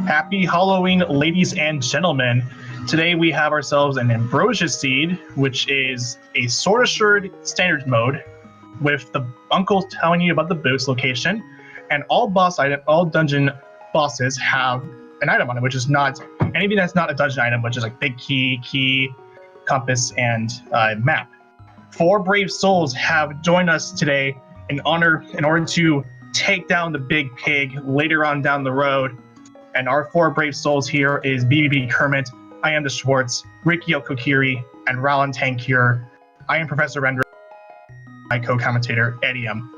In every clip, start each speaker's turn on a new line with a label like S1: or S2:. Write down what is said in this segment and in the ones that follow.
S1: Happy Halloween, ladies and gentlemen. Today we have ourselves an Ambrosia seed, which is a Sword Assured standard mode, with the uncle telling you about the boost location, and all dungeon bosses have an item on it, which is not anything that's not a dungeon item, which is like big key, compass, and map. 4 brave souls have joined us today in order to take down the big pig later on down the road. And our 4 brave souls here is BBB Kermit, I am the Schwartz, Ricky Okokiri, and Roland Tankier. I am Professor Render, my co-commentator, Eddie M.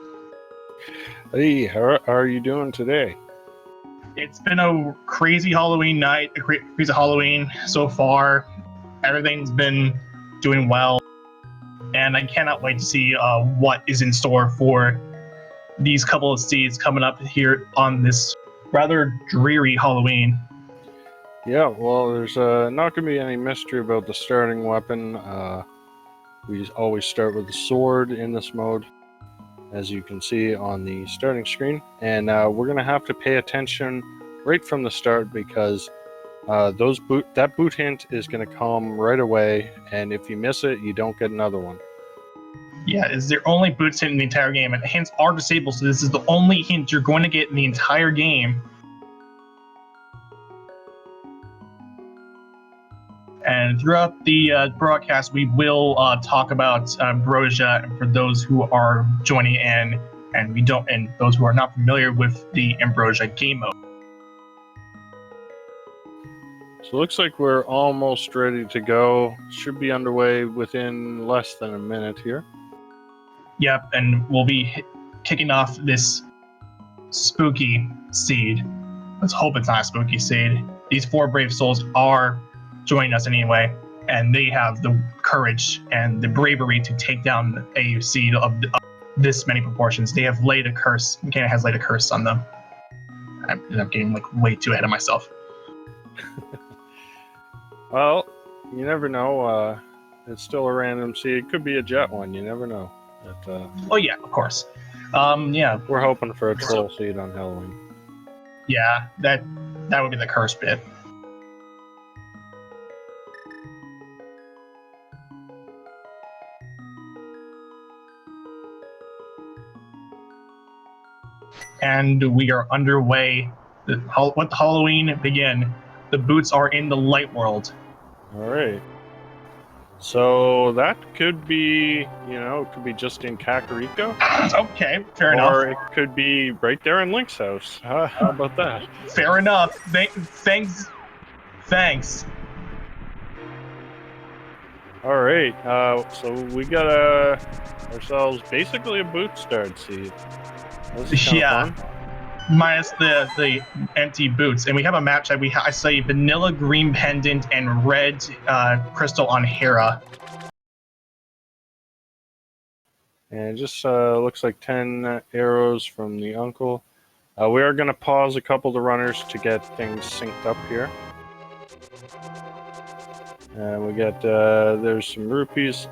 S2: Hey, how are you doing today?
S1: It's been a crazy Halloween night, a crazy Halloween so far. Everything's been doing well, and I cannot wait to see what is in store for these couple of seeds coming up here on this rather dreary Halloween.
S2: Yeah, well, there's not going to be any mystery about the starting weapon. We always start with the sword in this mode, as you can see on the starting screen. And we're going to have to pay attention right from the start because that boot hint is going to come right away, and if you miss it, you don't get another one.
S1: Yeah, it's their only boots hint in the entire game, and hints are disabled, so this is the only hint you're going to get in the entire game. And throughout the broadcast, we will talk about Ambrosia, and for those who are joining in, and those who are not familiar with the Ambrosia game mode.
S2: So it looks like we're almost ready to go. Should be underway within less than a minute here.
S1: Yep, and we'll be kicking off this spooky seed. Let's hope it's not a spooky seed. These 4 brave souls are joining us anyway, and they have the courage and the bravery to take down a seed of this many proportions. They have laid a curse. Ganon has laid a curse on them. I'm getting way too ahead of myself.
S2: Well, you never know. It's still a random seed. It could be a jet one. You never know. But,
S1: oh yeah, of course. Yeah.
S2: We're hoping for a troll seed on Halloween.
S1: Yeah, that would be the curse bit. And we are underway. Let Halloween begin. The boots are in the light world.
S2: All right. So that could be, it could be just in Kakariko.
S1: Okay, fair enough.
S2: Or it could be right there in Link's house. How about that?
S1: Fair enough. Thanks.
S2: All right. So we got ourselves basically a boot start seed.
S1: Yeah. Fun. Minus the empty boots, and we have a map check. I say vanilla green pendant and red crystal on Hera.
S2: And it just looks like 10 arrows from the uncle. We are going to pause a couple of the runners to get things synced up here. And we got there's some rupees.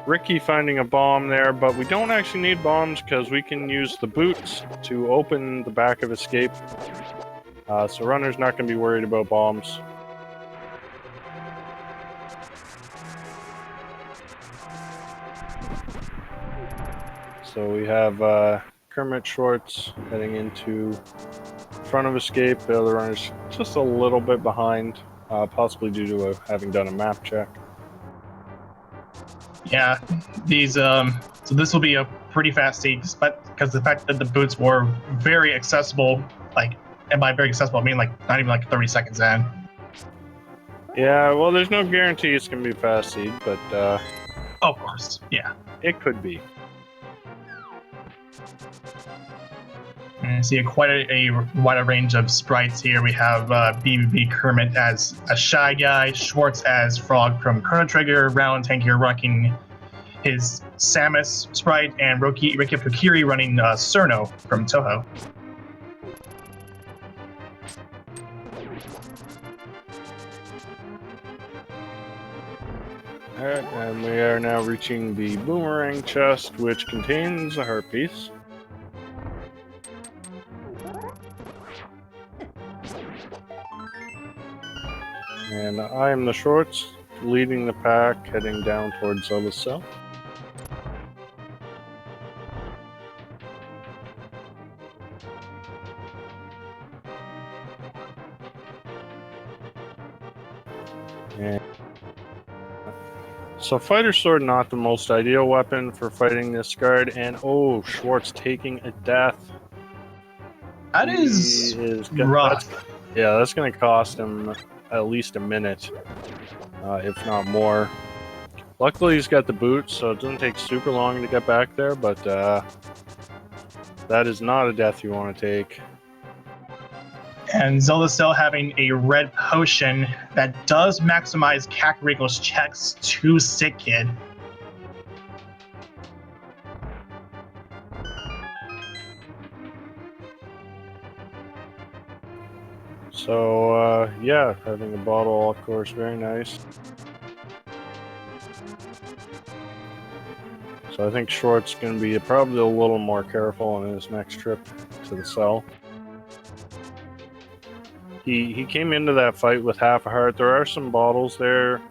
S2: Ricky finding a bomb there, but we don't actually need bombs because we can use the boots to open the back of escape. So runner's not going to be worried about bombs. So we have Kermit Schwartz heading into front of escape. The other runner's just a little bit behind, possibly due to having done a map check.
S1: Yeah, these so this will be a pretty fast seed, because the fact that the boots were very accessible, and by very accessible I mean not even 30 seconds in.
S2: Yeah, well, there's no guarantee it's gonna be a fast seed, but
S1: of course, yeah,
S2: it could be.
S1: And I see quite a wider range of sprites here. We have BBB Kermit as a Shy Guy, Schwartz as Frog from Chrono Trigger, Round Tankier rocking his Samus sprite, and Ricky Okokiri running Cerno from Toho.
S2: Alright, and we are now reaching the boomerang chest, which contains a heart piece. And I am the shorts, leading the pack, heading down towards the cell. And so fighter sword, not the most ideal weapon for fighting this guard, and oh, Schwartz taking a death.
S1: That is rough.
S2: That's going to cost him at least a minute, if not more. Luckily, he's got the boots, so it doesn't take super long to get back there, but that is not a death you want to take.
S1: And Zelda having a red potion that does maximize Kakariko's checks to Sick Kid.
S2: So, yeah, having a bottle, of course, very nice. So I think Short's going to be probably a little more careful on his next trip to the cell. He came into that fight with half a heart. There are some bottles there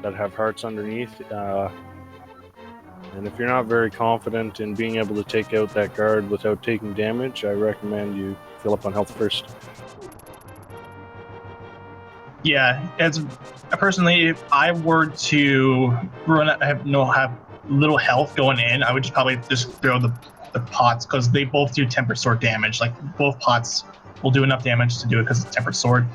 S2: that have hearts underneath. And if you're not very confident in being able to take out that guard without taking damage, I recommend you fill up on health first.
S1: Yeah, personally, if I were to have little health going in, I would probably just throw the pots, because they both do tempered sword damage. Like, both pots will do enough damage to do it because it's tempered sword.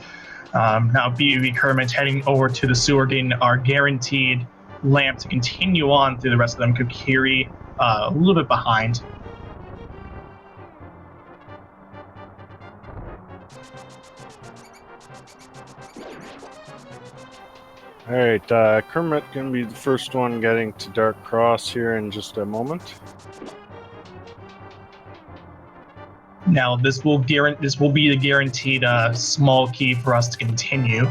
S1: Now, BB Kermit heading over to the sewer, getting our guaranteed lamp to continue on through the rest of them. Kokiri a little bit behind.
S2: Alright, Kermit gonna be the first one getting to Dark Cross here in just a moment.
S1: Now, this will be the guaranteed small key for us to continue.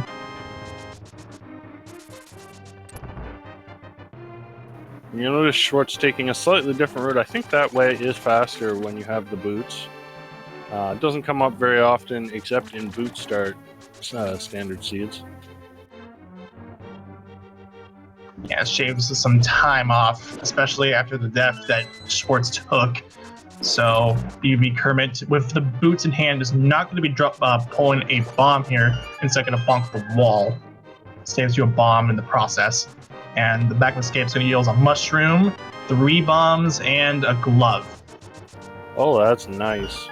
S2: You notice Schwartz taking a slightly different route. I think that way is faster when you have the boots. It doesn't come up very often, except in boot start standard seeds.
S1: Yeah, it shaves some time off, especially after the death that Schwartz took. So BB Kermit, with the boots in hand, is not going to be pulling a bomb here. Instead, going to bonk the wall. Saves you a bomb in the process. And the back escape is going to yield a mushroom, 3 bombs, and a glove.
S2: Oh, that's nice.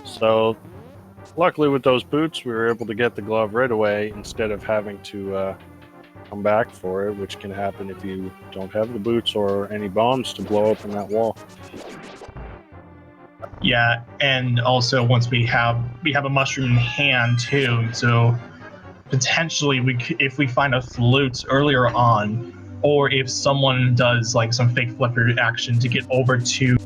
S2: So, luckily with those boots, we were able to get the glove right away instead of having to come back for it, which can happen if you don't have the boots or any bombs to blow open that wall.
S1: Yeah, and also once we have a mushroom in hand too, so potentially if we find a flute earlier on, or if someone does like some fake flipper action to get over to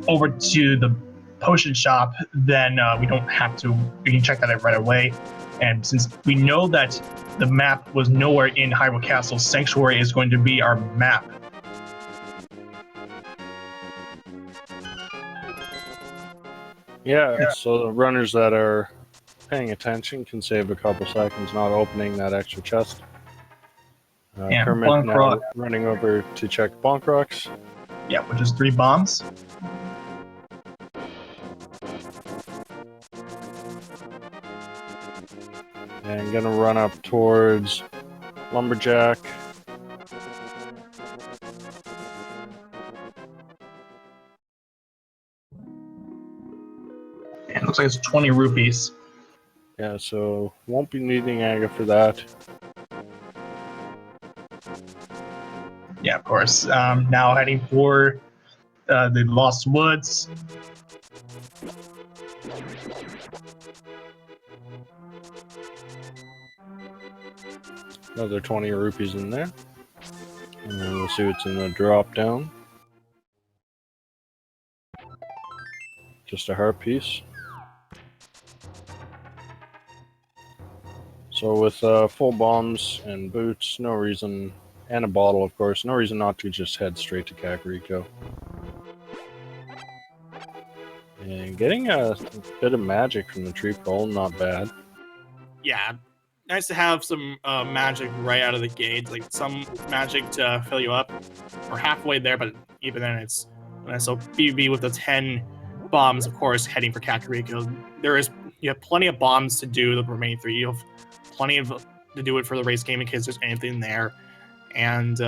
S1: the potion shop, then we can check that out right away. And since we know that the map was nowhere in Hyrule Castle, Sanctuary is going to be our map.
S2: Yeah, so the runners that are paying attention can save a couple seconds not opening that extra chest. Kermit now running over to check Bonk Rocks.
S1: Yeah, which is 3 bombs.
S2: And gonna run up towards Lumberjack.
S1: And it looks like it's 20 rupees.
S2: Yeah, so won't be needing Aga for that.
S1: Yeah, of course. Now heading for the Lost Woods.
S2: Another 20 rupees in there. And then we'll see what's in the drop down. Just a heart piece. So with full bombs and boots, no reason, and a bottle of course, no reason not to just head straight to Kakariko. And getting a bit of magic from the tree pole, not bad.
S3: Yeah, nice to have some magic right out of the gate, like some magic to fill you up. We're halfway there, but even then, it's so BB with the 10 bombs, of course, heading for Kakariko. You have plenty of bombs to do the remaining 3. You have plenty of to do it for the race game in case there's anything there, and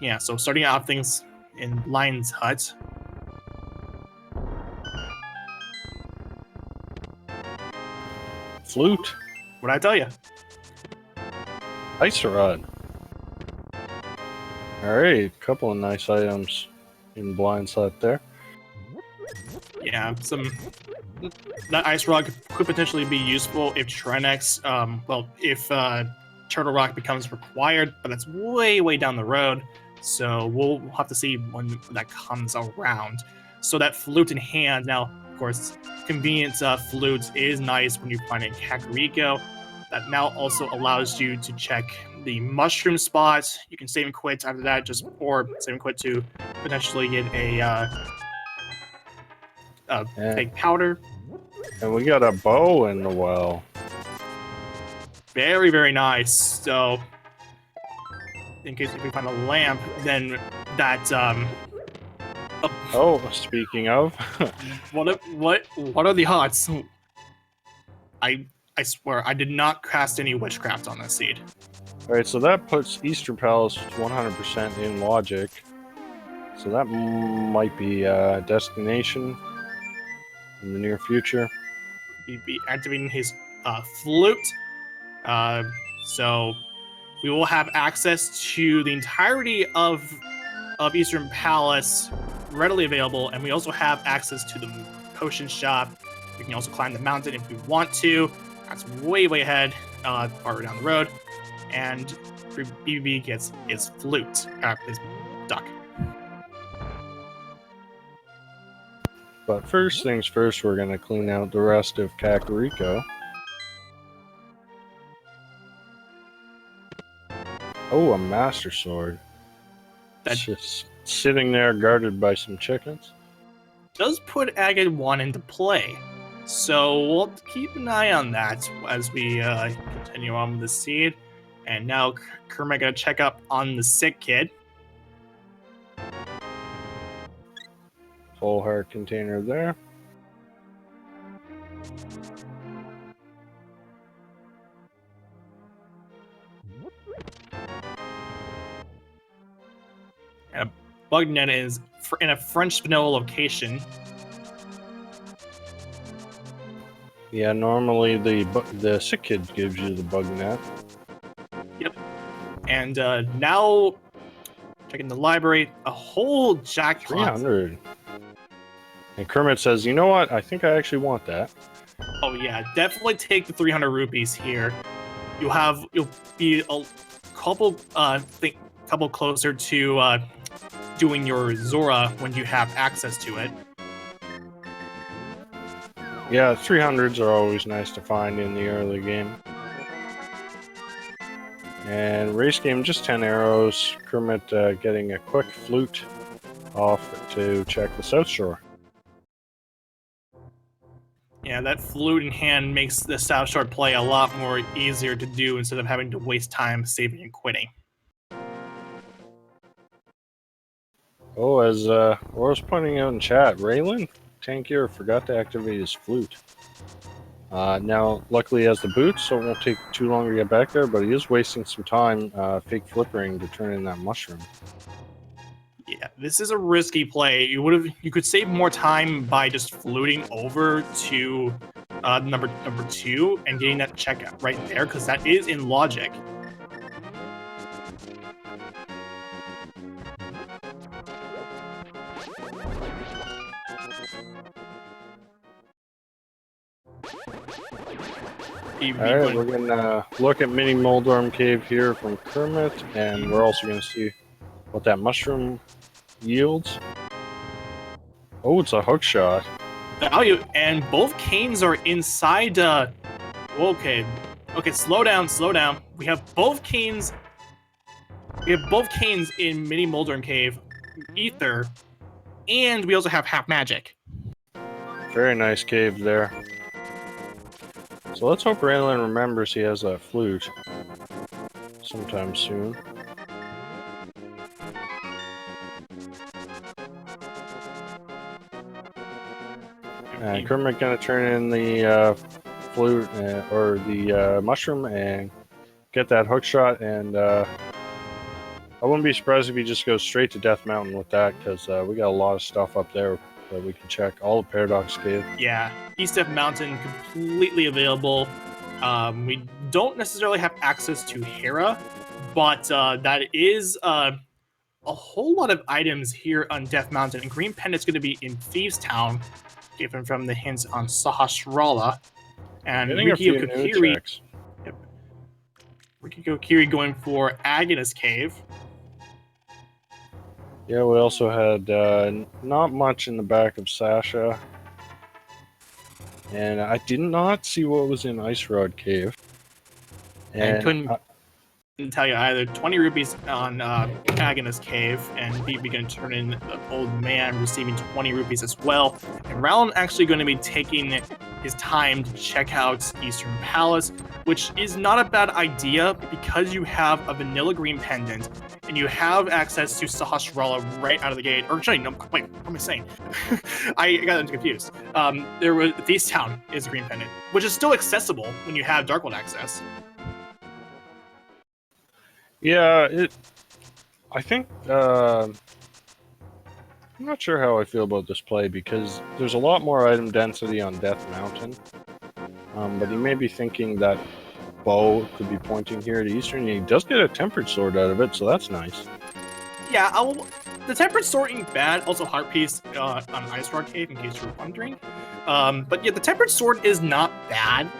S3: yeah. So starting out things in Lion's Hut.
S2: Flute.
S3: What'd I tell you?
S2: Ice rod. Alright, a couple of nice items in Blind Hut there.
S3: Yeah, that ice rock could potentially be useful if Trenex, if Turtle Rock becomes required, but that's way down the road. So we'll have to see when that comes around. So that flute in hand, now, of course, convenient flute is nice when you find it in Kakariko. That now also allows you to check the mushroom spot. You can save and quit after that, or save and quit to potentially get a fake powder.
S2: And we got a bow in the well.
S3: Very nice. So, in case if we find a lamp, then that
S2: Oh, speaking of,
S3: what are the odds? I swear I did not cast any witchcraft on this seed.
S2: all right, so that puts Eastern Palace 100% in logic. So that might be a destination in the near future.
S3: He'd be activating his flute. So we will have access to the entirety of Eastern Palace readily available, and we also have access to the potion shop. We can also climb the mountain if we want to. That's way ahead, far down the road. And BB gets his flute, his duck.
S2: But first things first, we're going to clean out the rest of Kakariko. Oh, a Master Sword. That's just sitting there guarded by some chickens.
S3: Does put Agate 1 into play. So we'll keep an eye on that as we continue on with the seed. And now Kermit gonna check up on the sick kid.
S2: Full heart container there.
S3: And Bugnet is in a French vanilla location.
S2: Yeah, normally the sick kid gives you the bug net.
S3: Yep. And now, checking the library, a whole jackpot.
S2: 300. And Kermit says, you know what? I think I actually want that.
S3: Oh yeah, definitely take the 300 rupees here. You'll be a couple closer to doing your Zora when you have access to it.
S2: Yeah, 300s are always nice to find in the early game. And race game, just 10 arrows. Kermit getting a quick flute off to check the South Shore.
S3: Yeah, that flute in hand makes the South Shore play a lot more easier to do instead of having to waste time saving and quitting.
S2: Oh, as Laura's pointing out in chat, Raylan Tankier forgot to activate his flute. Now, luckily he has the boots, so it won't take too long to get back there, but he is wasting some time fake flippering to turn in that mushroom.
S3: Yeah, this is a risky play. You could save more time by just fluting over to number 2 and getting that check right there, because that is in logic.
S2: Alright, we're going to look at Mini Moldorm Cave here from Kermit, and we're also going to see what that mushroom yields. Oh, it's a hook shot.
S3: Value, and both canes are inside. Okay, slow down. We have both canes. In Mini Moldorm Cave, Ether, and we also have half magic.
S2: Very nice cave there. So let's hope Raylan remembers he has that flute sometime soon. And Kermit gonna turn in the flute or the mushroom and get that hook shot, and I wouldn't be surprised if he just goes straight to Death Mountain with that, because we got a lot of stuff up there that we can check. All the Paradox Cave.
S3: Yeah, East Death Mountain completely available. We don't necessarily have access to Hera, but that is a whole lot of items here on Death Mountain. And Green Pendant's going to be in Thieves Town, given from the hints on Sahasrara. And Rikio Kokiri. Yep. Rikio Kokiri going for Agonist Cave.
S2: Yeah, we also had not much in the back of Sasha. And I did not see what was in Ice Rod Cave.
S3: And couldn't tell you either. 20 rupees on Agonist Cave, and BB going to turn in the old man receiving 20 rupees as well. And Rowland actually going to be taking his time to check out Eastern Palace, which is not a bad idea because you have a vanilla green pendant and you have access to Sahasrara right out of the gate. Or actually, no, wait, what am I saying? I got confused. There was Thieves Town is a green pendant, which is still accessible when you have Darkwood access.
S2: Yeah, I think I'm not sure how I feel about this play, because there's a lot more item density on Death Mountain. But he may be thinking that Bo could be pointing here to Eastern, and he does get a Tempered Sword out of it, so that's nice.
S3: Yeah, the Tempered Sword ain't bad. Also, Heart Piece on Ice Rock Cave, in case you're wondering. But yeah, the Tempered Sword is not bad.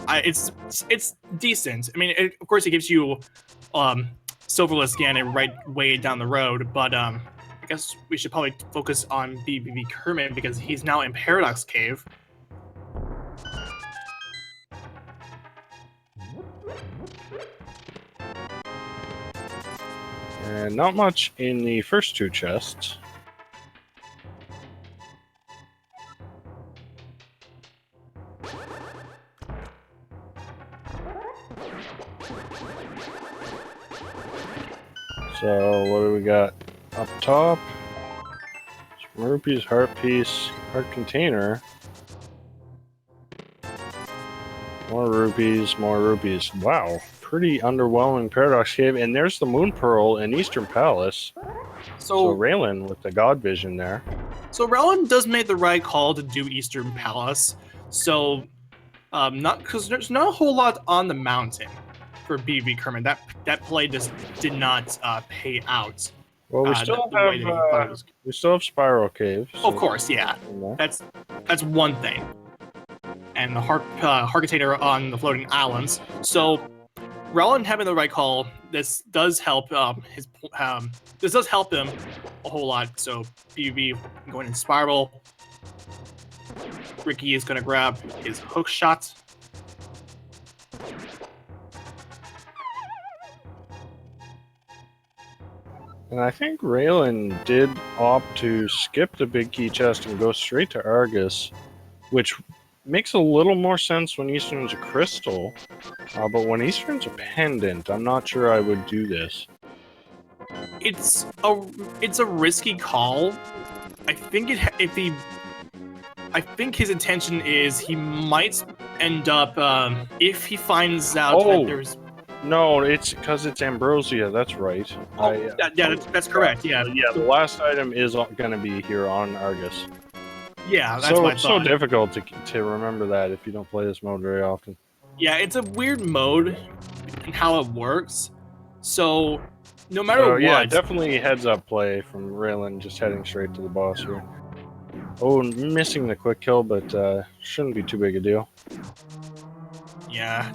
S3: It's decent. I mean, of course, it gives you Silverless Ganon right way down the road, but I guess we should probably focus on BBB Kermit because he's now in Paradox Cave.
S2: And not much in the first two chests. So what do we got up top? Some rupees, heart piece, heart container. More rupees, more rupees. Wow, pretty underwhelming Paradox Cave. And there's the Moon Pearl in Eastern Palace. So Raylan with the God Vision there.
S3: So Raylan does make the right call to do Eastern Palace. So not because there's not a whole lot on the mountain for BB Kermit. That play just did not pay out.
S2: Well, we still have Spiral Cave. So
S3: of course, yeah. That's one thing. And the heart container on the floating islands. So Rowland having the right call, this does help this does help him a whole lot. So BB going in Spiral. Ricky is gonna grab his hook shot.
S2: And I think Raylan did opt to skip the big key chest and go straight to Argus, which makes a little more sense when Eastern's a crystal, but when Eastern's a pendant, I'm not sure I would do this.
S3: It's a risky call. I think his intention is he might end up if he finds out that there's.
S2: No, it's because it's Ambrosia. That's right.
S3: That's correct. Yeah,
S2: yeah. The last item is going to be here on Argus.
S3: Yeah, that's my thought.
S2: So difficult to remember that if you don't play this mode very often.
S3: Yeah, it's a weird mode and how it works. So no matter what,
S2: yeah, definitely heads up play from Raylan, just heading straight to the boss here. Oh, missing the quick kill, but shouldn't be too big a deal.
S3: Yeah.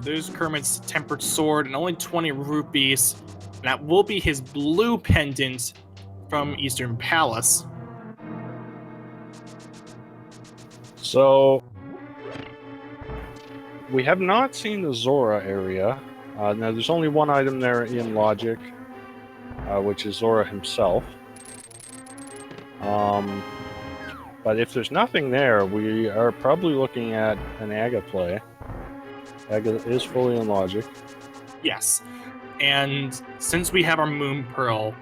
S3: There's Kermit's Tempered Sword and only 20 rupees. And that will be his blue pendant from Eastern Palace.
S2: So we have not seen the Zora area. Now there's only one item there in Logic, which is Zora himself. But if there's nothing there, we are probably looking at an Aga play. Aga is fully in logic.
S3: Yes. And since we have our Moon Pearl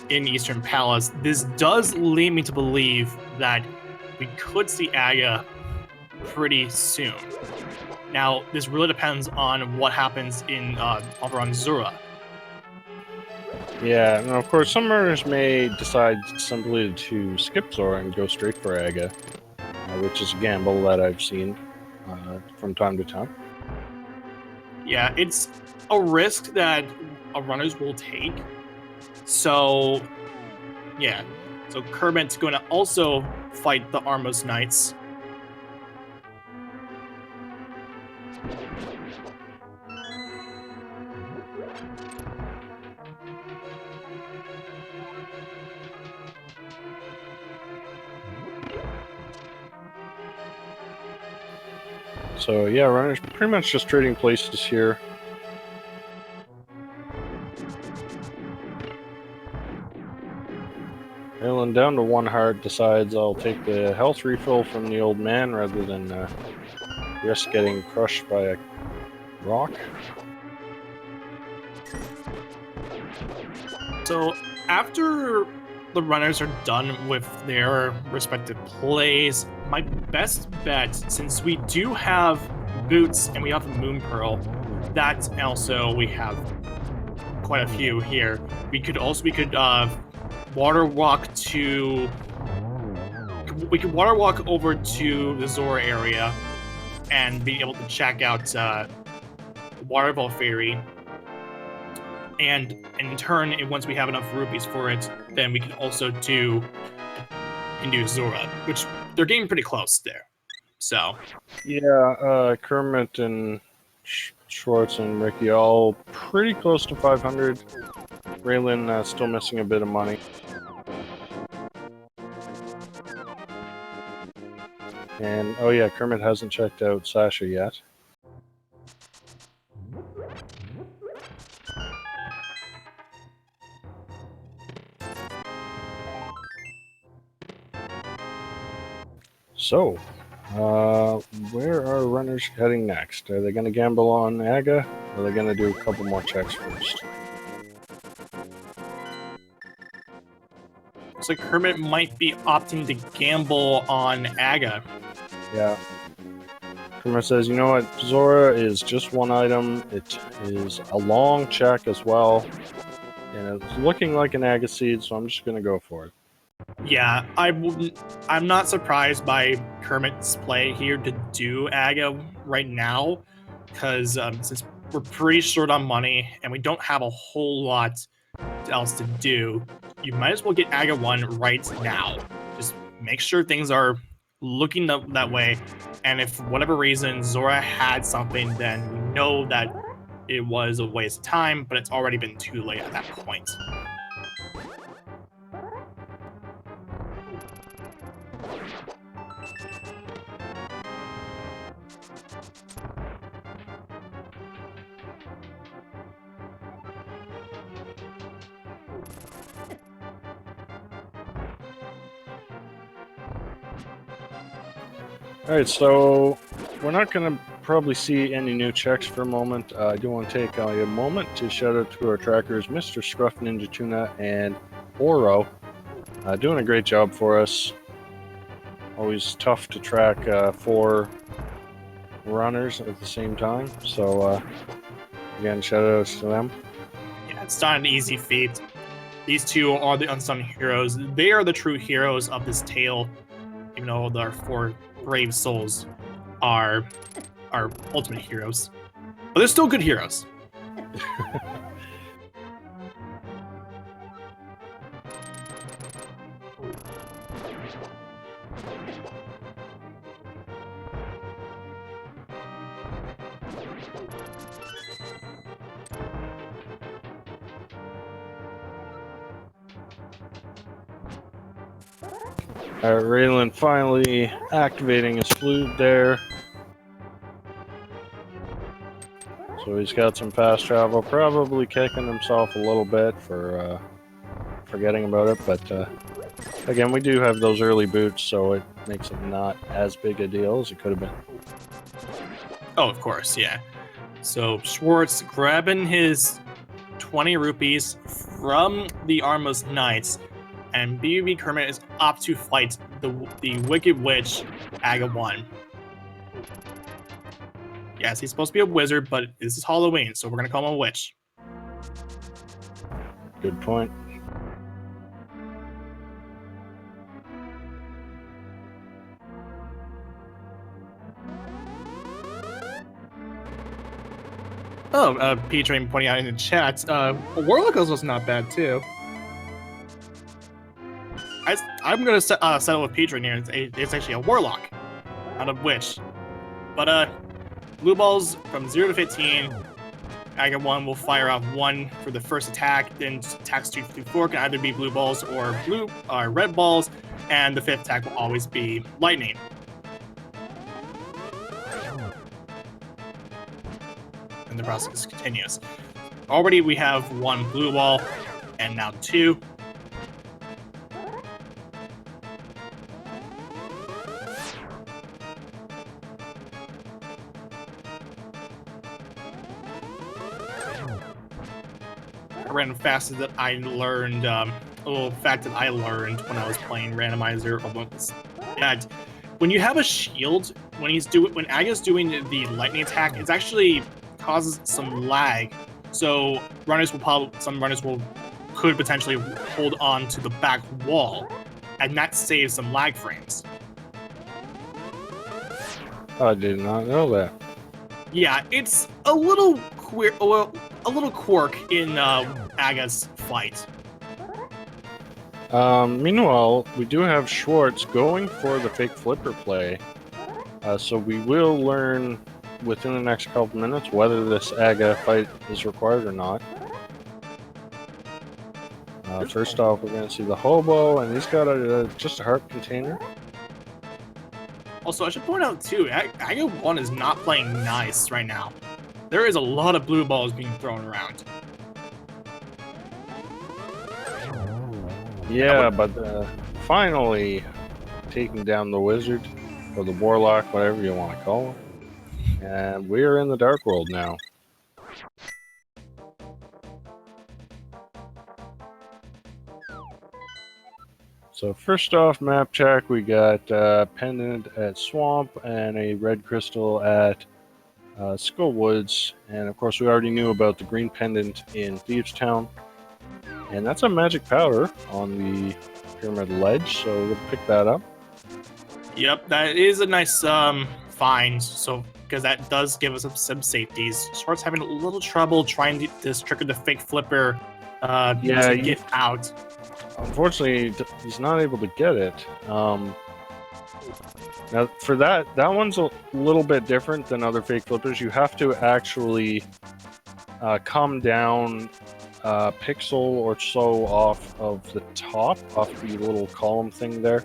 S3: in Eastern Palace, this does lead me to believe that we could see Aga pretty soon. Now, this really depends on what happens in over on Zura.
S2: Yeah, and of course, some runners may decide simply to skip Zora and go straight for Aga, which is a gamble that I've seen from time to time.
S3: Yeah, it's a risk that runners will take. So, yeah. So Kermit's going to also fight the Armos Knights.
S2: So yeah, runners pretty much just trading places here. Raylan down to 1 heart decides I'll take the health refill from the old man rather than risk getting crushed by a rock.
S3: So after the runners are done with their respective plays, my best bet, since we do have Boots and we have the Moon Pearl, that also we have quite a few here. We could water walk over to the Zora area and be able to check out the Waterfall Fairy. And in turn, once we have enough rupees for it, then we can also do Zora, which they're getting pretty close there. So
S2: yeah, Kermit and Schwartz and Ricky all pretty close to 500. Raylan still missing a bit of money. And oh yeah, Kermit hasn't checked out Sasha yet. So, where are runners heading next? Are they going to gamble on Aga, or are they going to do a couple more checks first?
S3: looks like Kermit might be opting to gamble on Aga.
S2: Yeah. Kermit says, you know what, Zora is just 1 item. It is a long check as well. And it's looking like an Aga seed, so I'm just going to go for it.
S3: Yeah, I'm not surprised by Kermit's play here to do Aga right now, because since we're pretty short on money and we don't have a whole lot else to do, you might as well get Aga 1 right now. Just make sure things are looking that way, and if for whatever reason Zora had something, then we know that it was a waste of time, but it's already been too late at that point.
S2: Alright, so we're not going to probably see any new checks for a moment. I do want to take a moment to shout out to our trackers, Mr. Scruff Ninja Tuna and Oro. Doing a great job for us. Always tough to track 4 runners at the same time. So, again, shout outs to them.
S3: Yeah, it's not an easy feat. These two are the unsung heroes. They are the true heroes of this tale, even though our 4 brave souls are our ultimate heroes. But they're still good heroes.
S2: Alright, Raylan finally activating his flute there. So he's got some fast travel, probably kicking himself a little bit for forgetting about it, but Again, we do have those early boots, so it makes it not as big a deal as it could have been.
S3: Oh, of course, yeah. So Schwartz grabbing his 20 rupees from the Armless Knights, and BB Kermit is up to fight the Wicked Witch, Aga 1. Yes, he's supposed to be a wizard, but this is Halloween, so we're gonna call him a witch.
S2: Good point.
S3: Oh, P-Train pointing out in the chat, Warlock was not bad too. I'm gonna settle with P-Train here. It's actually a Warlock, not a witch. But blue balls from 0 to 15. Aga 1 will fire off 1 for the first attack, then attacks 2 through 4 can either be blue balls or red balls, and the 5th attack will always be lightning. And the process continues. Already we have 1 blue ball, and now 2. A random facet that I learned, a little fact that I learned when I was playing Randomizer was that when you have a shield, when Aga's doing the lightning attack, it actually causes some lag. So some runners could potentially hold on to the back wall, and that saves some lag frames.
S2: I did not know that.
S3: Yeah, it's a little quirk in Aga's fight.
S2: Meanwhile, we do have Schwartz going for the fake flipper play. So we will learn within the next couple minutes whether this Aga fight is required or not. First off, we're going to see the hobo, and he's got just a heart container.
S3: Also, I should point out too, Aga 1 is not playing nice right now. There is a lot of blue balls being thrown around.
S2: Yeah, but finally taking down the wizard, or the warlock, whatever you want to call him. And we're in the dark world now. So first off, map check, we got pendant at Swamp and a red crystal at Skull Woods. And of course, we already knew about the green pendant in Thieves Town. And that's a magic powder on the Pyramid Ledge, so we'll pick that up.
S3: Yep, that is a nice find, so because that does give us some safeties. Schwartz having a little trouble trying to trigger the fake flipper to get out.
S2: Unfortunately, he's not able to get it. Now, for that one's a little bit different than other fake flippers. You have to actually come down a pixel or so off of the top, off the little column thing there.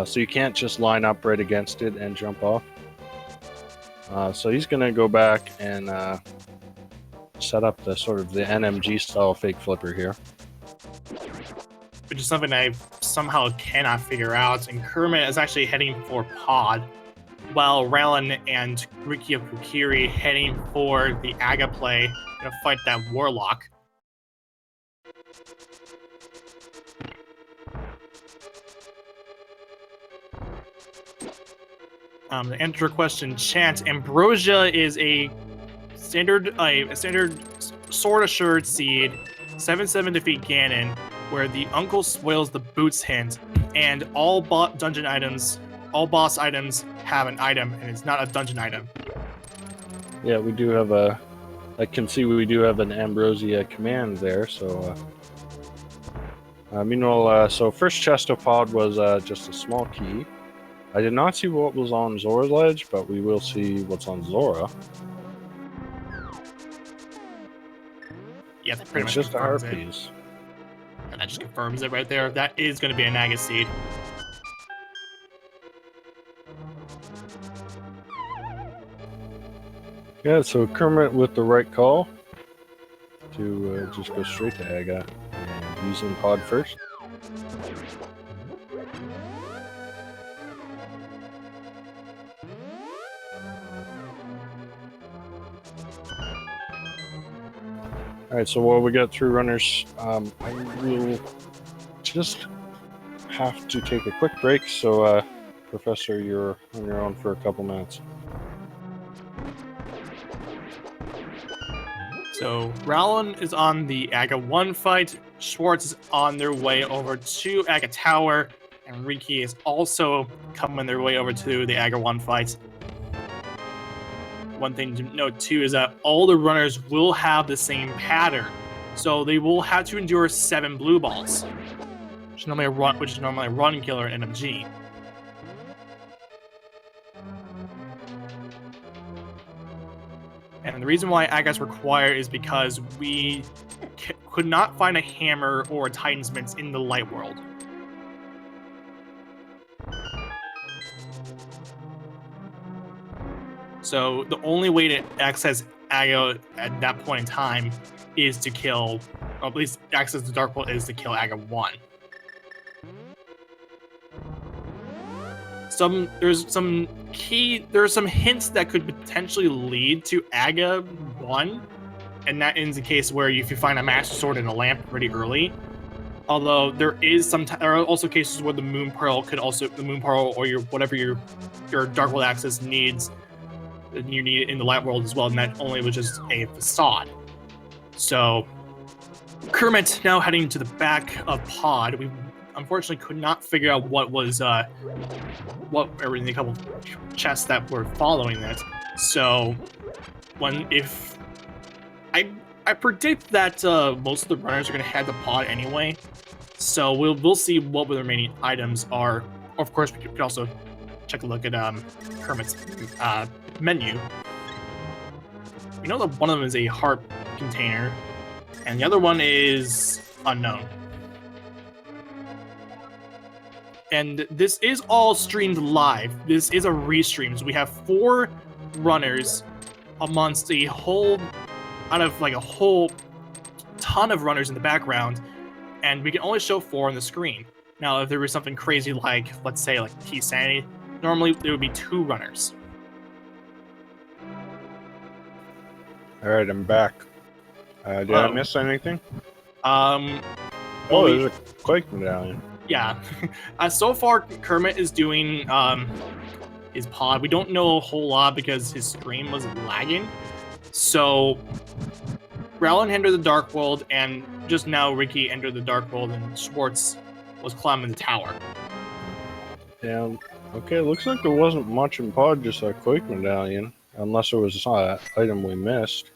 S2: So you can't just line up right against it and jump off. So he's going to go back and set up the sort of the NMG style fake flipper here.
S3: Which is something I somehow cannot figure out. And Kermit is actually heading for Pod, while Raylan and Rikio Kukiri heading for the Aga play to fight that Warlock. To answer your question, chat, Ambrosia is a standard sword assured seed, 7/7 defeat Ganon, where the uncle spoils the boots hint, and all boss items have an item, and it's not a dungeon item.
S2: Yeah, we do have I can see we do have an Ambrosia command there, so... meanwhile, so first chestopod was just a small key. I did not see what was on Zora's ledge, but we will see what's on Zora.
S3: Yeah, that pretty
S2: It's
S3: much
S2: just a heart
S3: confirms it.
S2: piece.
S3: And that just confirms it right there. That is going to be a Naga seed.
S2: Yeah, so Kermit with the right call to just go straight to Aga and using pod first. Alright, so while we get through runners, I will just have to take a quick break, so Professor, you're on your own for a couple minutes.
S3: So Rowland is on the Aga 1 fight, Schwartz is on their way over to Aga Tower, and Riki is also coming their way over to the Aga 1 fight. One thing to note too is that all the runners will have the same pattern, so they will have to endure 7 blue balls, which is normally a run killer in MG. And the reason why Aga's required is because we could not find a hammer or a Titan's Mitts in the light world. So the only way to access Aga at that point in time is to kill, or at least access the Dark World is to kill Aga 1. There's some hints that could potentially lead to Aga 1, and that is the case where if you find a Master Sword in a lamp pretty early. Although there are also cases where the Moon Pearl or whatever your Dark World access needs, you need it in the light world as well, and that only was just a facade. So Kermit now heading to the back of Pod. We unfortunately could not figure out what are in the couple chests that were following that. So I predict that most of the runners are going to head to Pod anyway. So we'll see what the remaining items are. Of course, we could also check a look at Kermit's menu. We know that one of them is a heart container, and the other one is unknown. And this is all streamed live. This is a restream. So we have 4 runners amongst a whole ton of runners in the background, and we can only show 4 on the screen. Now, if there was something crazy like, let's say, like T-Sanity, normally there would be 2 runners.
S2: Alright, I'm back. Did I miss anything?
S3: Well,
S2: there's a Quake medallion.
S3: Yeah. So far, Kermit is doing his pod. We don't know a whole lot because his stream was lagging. So, Rowland entered the Dark World, and just now Riki entered the Dark World, and Schwartz was climbing the tower.
S2: Yeah, okay, looks like there wasn't much in Pod, just a Quake medallion. Unless it was an item we missed.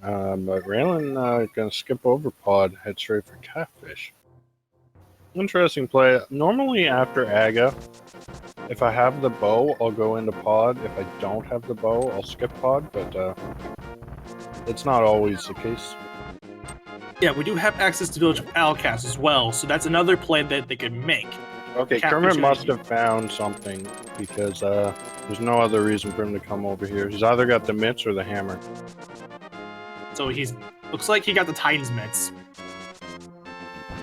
S2: But Raylan gonna skip over Pod, head straight for Catfish. Interesting play. Normally after Aga, if I have the bow, I'll go into Pod. If I don't have the bow, I'll skip Pod, but it's not always the case.
S3: Yeah, we do have access to Village of Alcast as well, so that's another play that they could make.
S2: Okay, Kermit must have found something, because there's no other reason for him to come over here. He's either got the mitts or the hammer.
S3: So looks like he got the Titan's Mitts.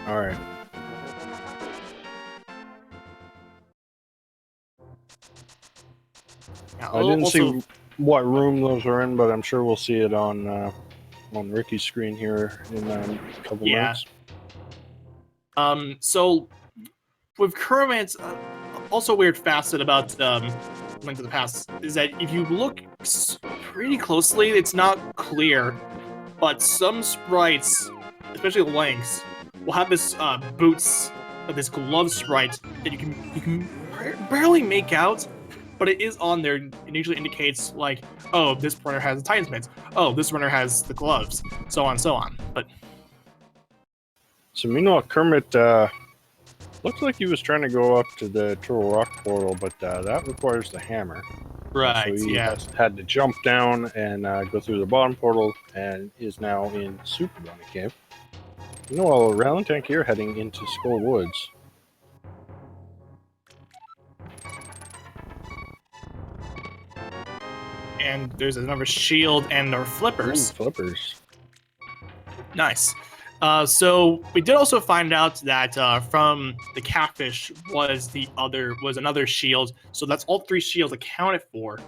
S2: Alright.
S3: Now,
S2: I didn't see what room those are in, but I'm sure we'll see it on Ricky's screen here in a couple minutes.
S3: So with Kermit, also a weird facet about Link to the Past is that if you look pretty closely, it's not clear, but some sprites, especially Link's, will have this boots, this glove sprite that you can barely make out, but it is on there. It usually indicates like, oh, this runner has the Titan's Mitts. Oh, this runner has the gloves, so on and so on. But
S2: so meanwhile, Kermit looks like he was trying to go up to the Turtle Rock portal, but that requires the hammer.
S3: Right,
S2: so he
S3: yeah.
S2: had to jump down and go through the bottom portal, and is now in Super Bunny Cave. Meanwhile, Rowland Tank here heading into Skull Woods.
S3: And there's another shield and our flippers.
S2: Ooh, flippers.
S3: Nice. So we did also find out that from the catfish was another shield. So that's all 3 shields accounted for.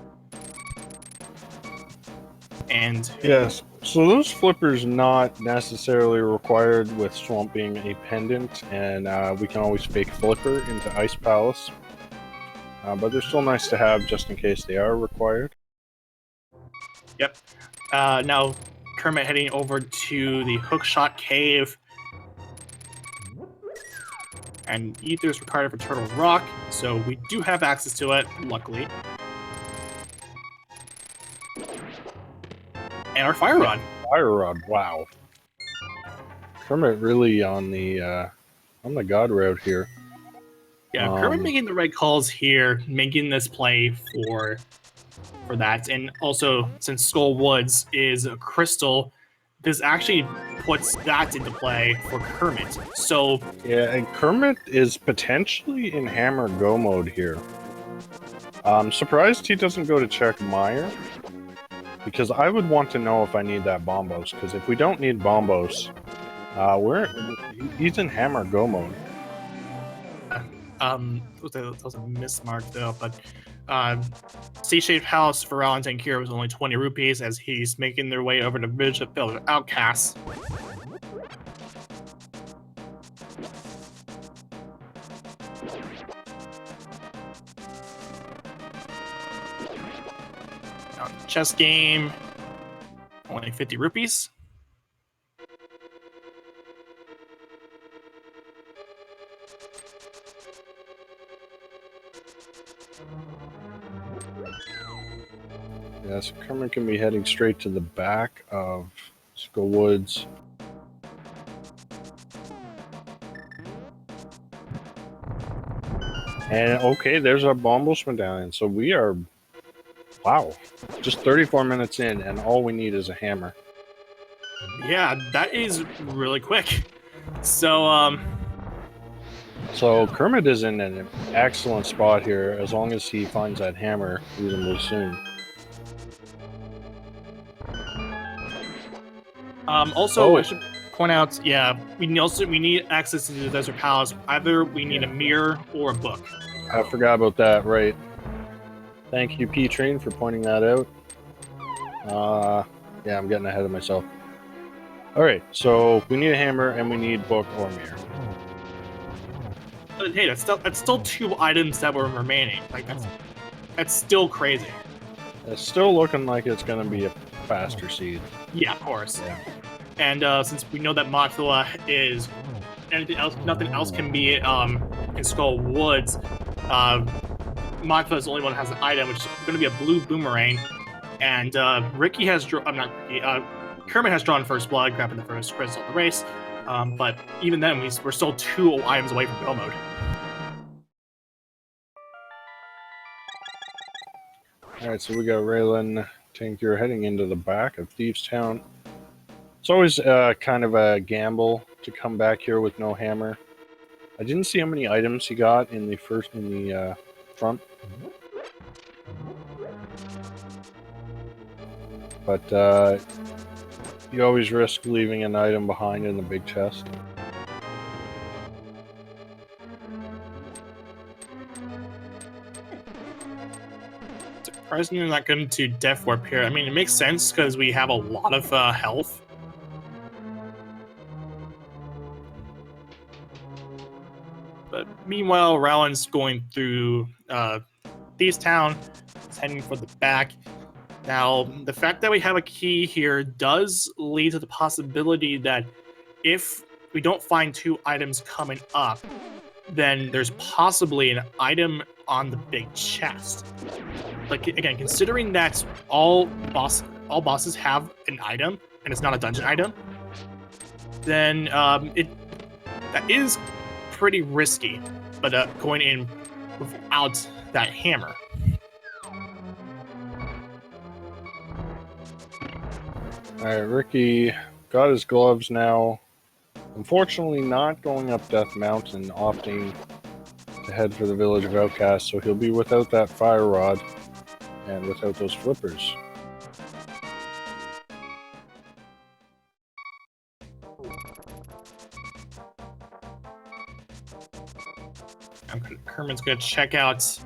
S3: And
S2: yes, so those flippers not necessarily required with Swamp being a pendant, and we can always fake flipper into Ice Palace. But they're still nice to have just in case they are required.
S3: Yep. Now Kermit heading over to the Hookshot Cave. And Ether is required for Turtle Rock, so we do have access to it, luckily. And our Fire Rod.
S2: Fire Rod, wow. Kermit really on the god route here.
S3: Yeah, Kermit making the right calls here, making this play for that. And also, since Skull Woods is a crystal, this actually puts that into play for Kermit. So
S2: yeah, and Kermit is potentially in Hammer Go mode here. I'm surprised he doesn't go to check Meyer, because I would want to know if I need that Bombos, because if we don't need Bombos, he's in Hammer Go mode.
S3: That was a mismark though, but C-shaped house for Valentine Cure was only 20 rupees as he's making their way over to Village of Outcasts. Chess game, only 50 rupees.
S2: Yeah, so Kermit can be heading straight to the back of Skull Woods. And okay, there's our Bombos medallion. So we are, wow, just 34 minutes in, and all we need is a hammer.
S3: Yeah, that is really quick. So,
S2: So Kermit is in an excellent spot here, as long as he finds that hammer reasonably soon.
S3: Also, I should point out, yeah, we need access to the Desert Palace. Either we need a mirror or a book.
S2: I forgot about that, right. Thank you, P-Train, for pointing that out. Yeah, I'm getting ahead of myself. Alright, so we need a hammer and we need book or mirror.
S3: But hey, that's still 2 items that were remaining. Like that's still crazy.
S2: It's still looking like it's going to be a faster seed.
S3: Yeah, of course.
S2: Yeah.
S3: And since we know that Mothula is nothing else can be in Skull Woods, Mothula is the only one that has an item, which is going to be a blue boomerang. And Ricky has Kermit has drawn first blood, grabbing the first crystal of the race. But even then, we're still 2 items away from go mode.
S2: Alright, so we got Raylan Tinker heading into the back of Thieves Town. It's always kind of a gamble to come back here with no hammer. I didn't see how many items he got in the front. But you always risk leaving an item behind in the big chest.
S3: Surprisingly, not going to Death Warp here. I mean, it makes sense because we have a lot of health. But meanwhile, Rowan's going through Thieves Town. He's heading for the back. Now, the fact that we have a key here does lead to the possibility that if we don't find 2 items coming up, then there's possibly an item on the big chest. Like, again, considering that all bosses have an item and it's not a dungeon item, then that is pretty risky. But going in without that hammer.
S2: Alright, Ricky got his gloves now. Unfortunately, not going up Death Mountain, opting to head for the Village of Outcasts, so he'll be without that fire rod and without those flippers.
S3: Kermit's gonna check out.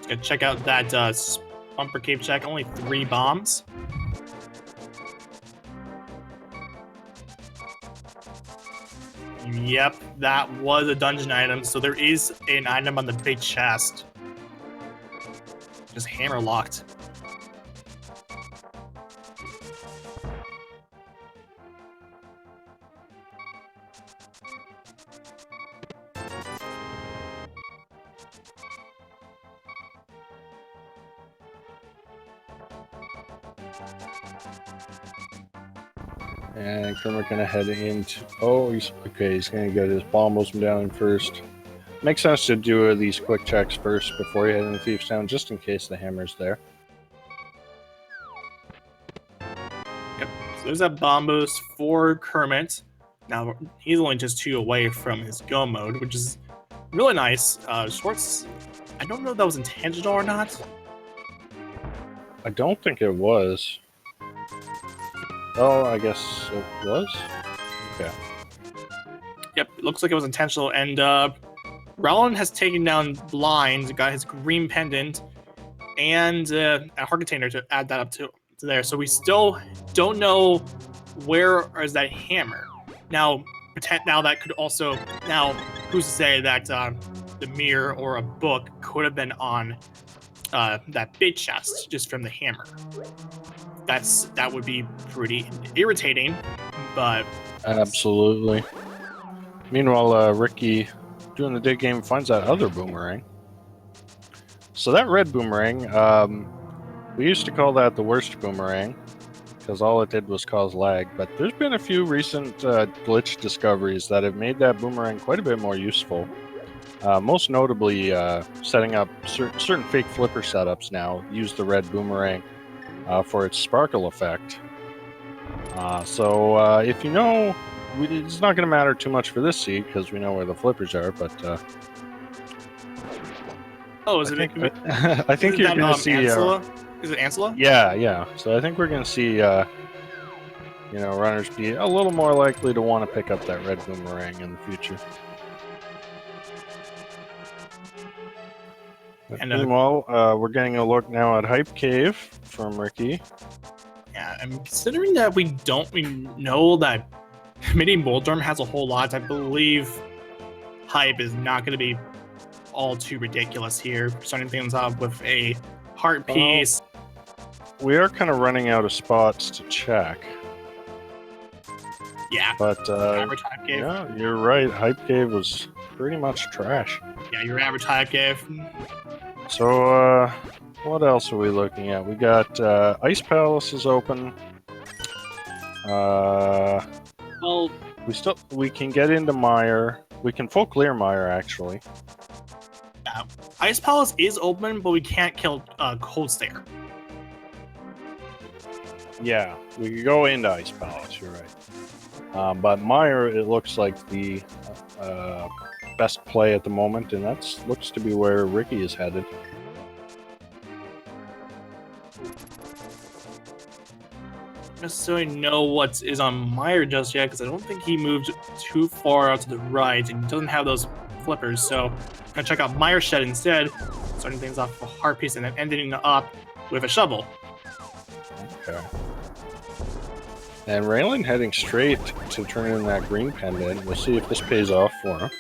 S3: Gonna check out that bumper cave check. Only 3 bombs. Yep, that was a dungeon item. So there is an item on the big chest. Just hammer locked.
S2: And Kermit gonna head into. Oh, he's okay. He's gonna get his bombos down first. Makes sense to do these quick checks first before you head into Thief's Town, just in case the hammer's there.
S3: Yep. So there's that bomb boost for Kermit. Now he's only just 2 away from his go mode, which is really nice. Schwartz, I don't know if that was intentional or not.
S2: I don't think it was. Oh, I guess it was? Okay.
S3: Yep, it looks like it was intentional. And Rowland has taken down Blind, got his green pendant, and a heart container to add that up to there. So we still don't know where is that hammer. Now that could also... Now, who's to say that the mirror or a book could have been on that big chest just from the hammer? That would be pretty irritating, but...
S2: Absolutely. Meanwhile, Ricky, doing the dig game, finds that other boomerang. So that red boomerang, we used to call that the worst boomerang, because all it did was cause lag, but there's been a few recent glitch discoveries that have made that boomerang quite a bit more useful. Most notably, setting up certain fake flipper setups now use the red boomerang for its sparkle effect. So if you know, it's not going to matter too much for this seed because we know where the flippers are. But
S3: oh, is it?
S2: I think you're going to see.
S3: Ansela? Is it Ansela?
S2: Yeah. So I think we're going to see. Runners be a little more likely to want to pick up that red boomerang in the future. And meanwhile, we're getting a look now at Hype Cave from Ricky.
S3: Yeah, and considering that we know that Mini Moldorm has a whole lot, I believe Hype is not going to be all too ridiculous here. Starting things off with a heart piece.
S2: We are kind of running out of spots to check.
S3: Yeah,
S2: but
S3: average Hype Cave.
S2: Yeah, you're right. Hype Cave was pretty much trash.
S3: Yeah, your average Hype Cave.
S2: So, what else are we looking at? We got Ice Palace is open.
S3: Well,
S2: we can get into Mire. We can full clear Mire actually.
S3: Ice Palace is open, but we can't kill Cold Stare.
S2: Yeah, we could go into Ice Palace. You're right. But Mire, it looks like the best play at the moment, and that looks to be where Ricky is headed.
S3: Necessarily know what is on Mire just yet because I don't think he moved too far out to the right and he doesn't have those flippers. So I'm gonna check out Mire Shed instead, starting things off with a heart piece and then ending up with a shovel.
S2: Okay. And Raylan heading straight to turn in that green pendant. We'll see if this pays off for him.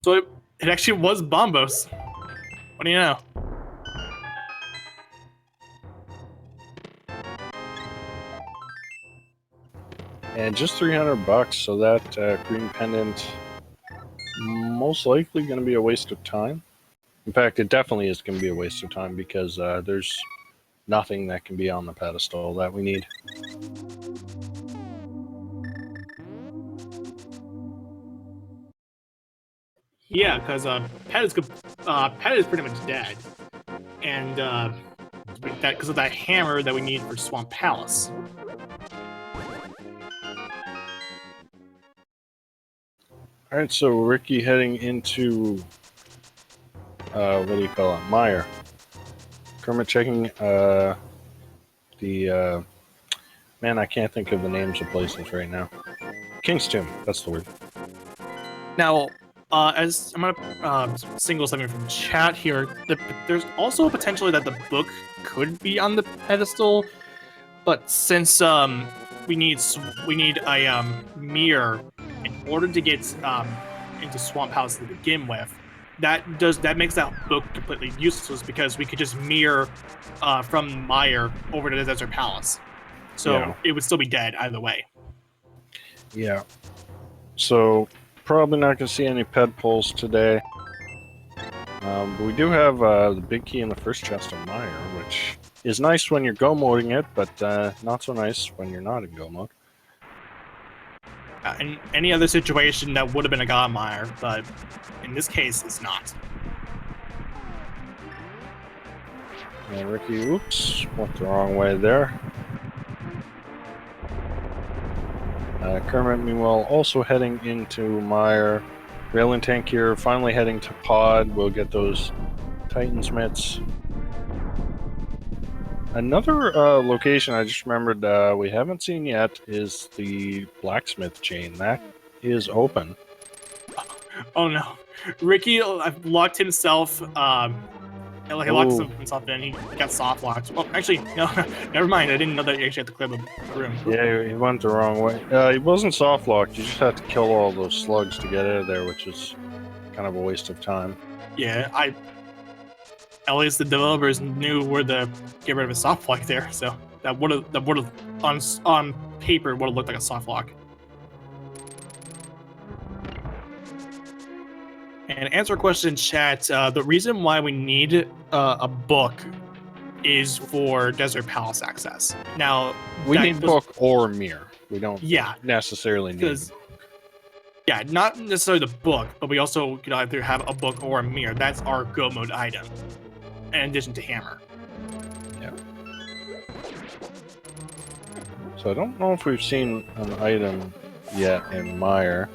S3: So it actually was Bombos. What do you know?
S2: And just $300, so that green pendant most likely going to be a waste of time. In fact, it definitely is going to be a waste of time because there's nothing that can be on the pedestal that we need.
S3: Yeah, because Pet is pretty much dead, and because of that hammer that we need for Swamp Palace.
S2: All right, so Ricky heading into what do you call it, Mire. Kermit checking the man. I can't think of the names of places right now. King's Tomb, that's the word.
S3: Now, as I'm gonna single something from chat here, there's also a potential that the book could be on the pedestal, but since we need a mirror in order to get into Swamp House to begin with, that makes that book completely useless because we could just mirror from Mire over to the Desert Palace, so
S2: Yeah.
S3: it would still be dead either way.
S2: Yeah. So probably not going to see any ped pulls today. But we do have the big key in the first chest of Mire, which is nice when you're go moding it, but not so nice when you're not in go mode.
S3: In any other situation, that would have been a God Mire, but in this case, it's not.
S2: And Ricky, oops, went the wrong way there. Kermit, meanwhile, also heading into Mire. Rail and Tank here, finally heading to Pod. We'll get those Titans mitts. Another location I just remembered we haven't seen yet is the blacksmith chain. That is open.
S3: Oh no, Ricky locked himself. He locked himself in. He got soft locked. Oh, actually, no, never mind. I didn't know that you actually had to clear the room.
S2: Yeah, he went the wrong way. He wasn't soft locked. You just had to kill all those slugs to get out of there, which is kind of a waste of time.
S3: Yeah, at least the developers knew where to get rid of a soft lock there, so that would have on paper would have looked like a soft lock. And answer a question in chat. The reason why we need a book is for Desert Palace access. Now
S2: we need book or mirror. We don't necessarily need.
S3: Yeah, not necessarily the book, but we also could either have a book or a mirror. That's our go mode item, in addition to hammer.
S2: Yeah. So I don't know if we've seen an item yet in Mire.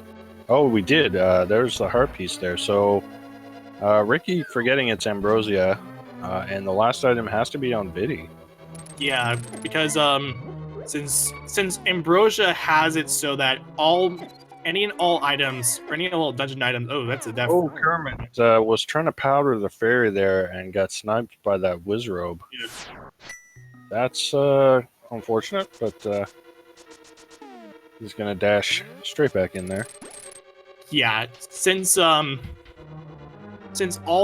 S2: Oh, we did. There's the heart piece there. So Ricky forgetting it's Ambrosia, and the last item has to be on Vidi.
S3: Yeah, because since Ambrosia has it so that any and all items, or any and all dungeon items. Oh, that's a def.
S2: Oh, Kermit was trying to powder the fairy there and got sniped by that Wizrobe.
S3: Yeah.
S2: That's unfortunate, but he's gonna dash straight back in there.
S3: Yeah, since all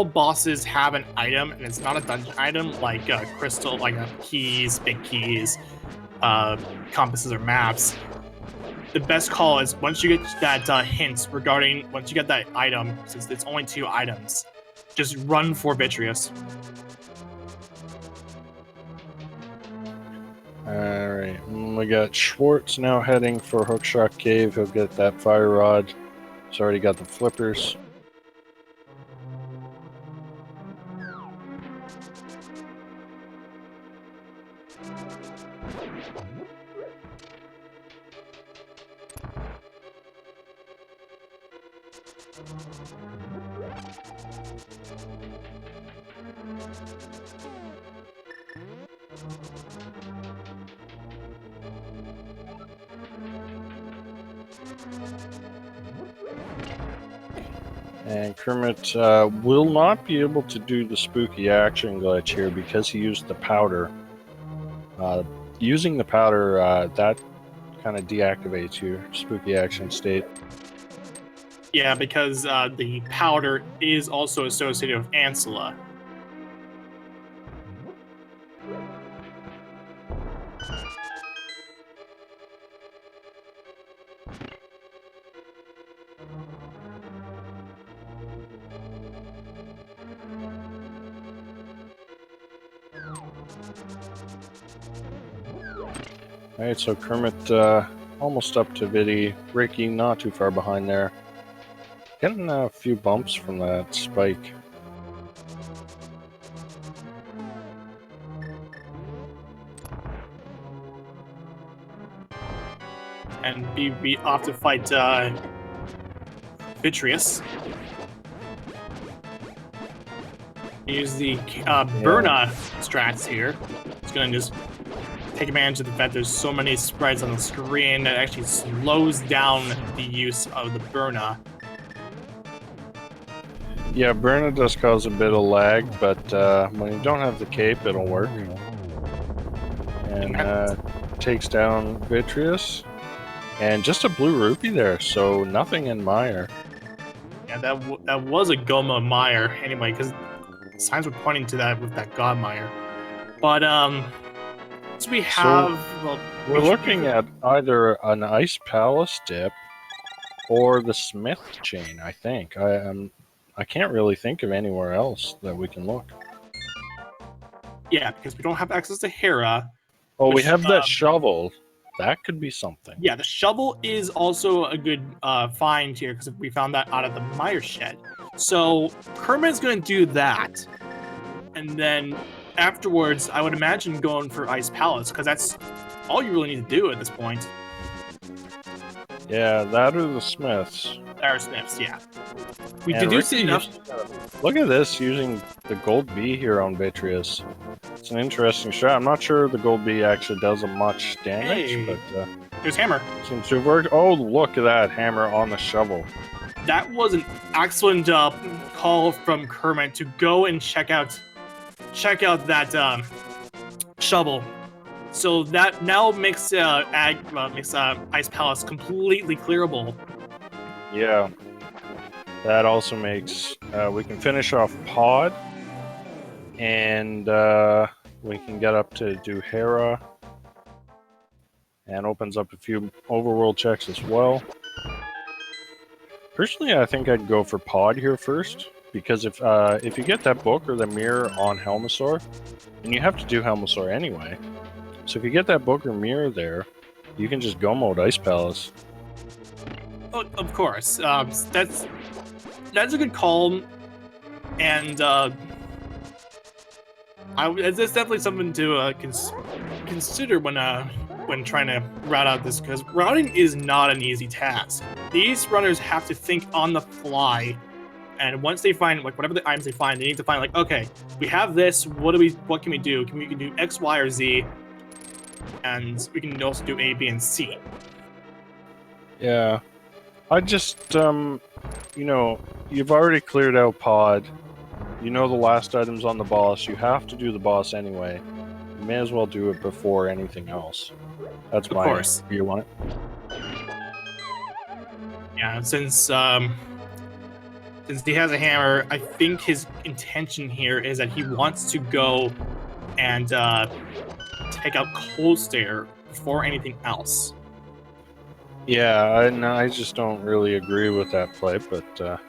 S3: bosses have an item and it's not a dungeon item like crystal, like keys, big keys, compasses or maps, the best call is once you get that hint regarding once you get that item, since it's only 2 items, just run for Vitreous.
S2: Alright, we got Schwartz now heading for Hookshot Cave. He'll get that fire rod. He's already got the flippers. And Kermit will not be able to do the spooky action glitch here because he used the powder. Using the powder, that kind of deactivates your spooky action state.
S3: Yeah, because the powder is also associated with Ancilla.
S2: Alright, so Kermit almost up to Vidi. Ricky not too far behind there. Getting a few bumps from that spike.
S3: And be off to fight Vitreous. Use the Burna strats here. It's gonna just take advantage of the fact there's so many sprites on the screen that actually slows down the use of the Burna.
S2: Yeah, Burner does cause a bit of lag, but when you don't have the cape, it'll work. And takes down Vitreous. And just a blue rupee there, so nothing in Mire.
S3: Yeah, that was a Goma Mire anyway, because signs were pointing to that with that God Mire. But so we have. Well,
S2: we're looking at either an Ice Palace dip or the Smith chain. I think I can't really think of anywhere else that we can look.
S3: Yeah, because we don't have access to Hera.
S2: Oh, we have that shovel. That could be something.
S3: Yeah, the shovel is also a good find here because we found that out of the Mire shed. So Kermit's going to do that, and then afterwards, I would imagine going for Ice Palace because that's all you really need to do at this point.
S2: Yeah, that or the Smiths.
S3: Our Smiths, yeah. We do see enough.
S2: Look at this using the gold bee here on Vitreous. It's an interesting shot. I'm not sure the gold bee actually does much damage, but
S3: there's Hammer.
S2: Seems to have worked. Oh, look at that hammer on the shovel.
S3: That was an excellent call from Kermit to go and check out that shovel. So that now makes Ice Palace completely clearable.
S2: Yeah. That also makes we can finish off Pod, and we can get up to do Hera, and opens up a few overworld checks as well. Personally, I think I'd go for Pod here first, because if you get that book or the mirror on Helmasaur, and you have to do Helmasaur anyway, so if you get that book or mirror there, you can just go mode Ice Palace.
S3: Oh, of course, that's a good call, and it's definitely something to consider when trying to route out this, because routing is not an easy task. These runners have to think on the fly, and once they find whatever the items they find, they need to find okay, we have this. What can we do? We can do X, Y, or Z, and we can also do A, B, and C.
S2: Yeah, I just you've already cleared out Pod. You know the last item's on the boss. You have to do the boss anyway. You may as well do it before anything else. That's my view on it.
S3: Yeah, since he has a hammer, I think his intention here is that he wants to go and take out Cold Stare before anything else.
S2: Yeah, I just don't really agree with that play, but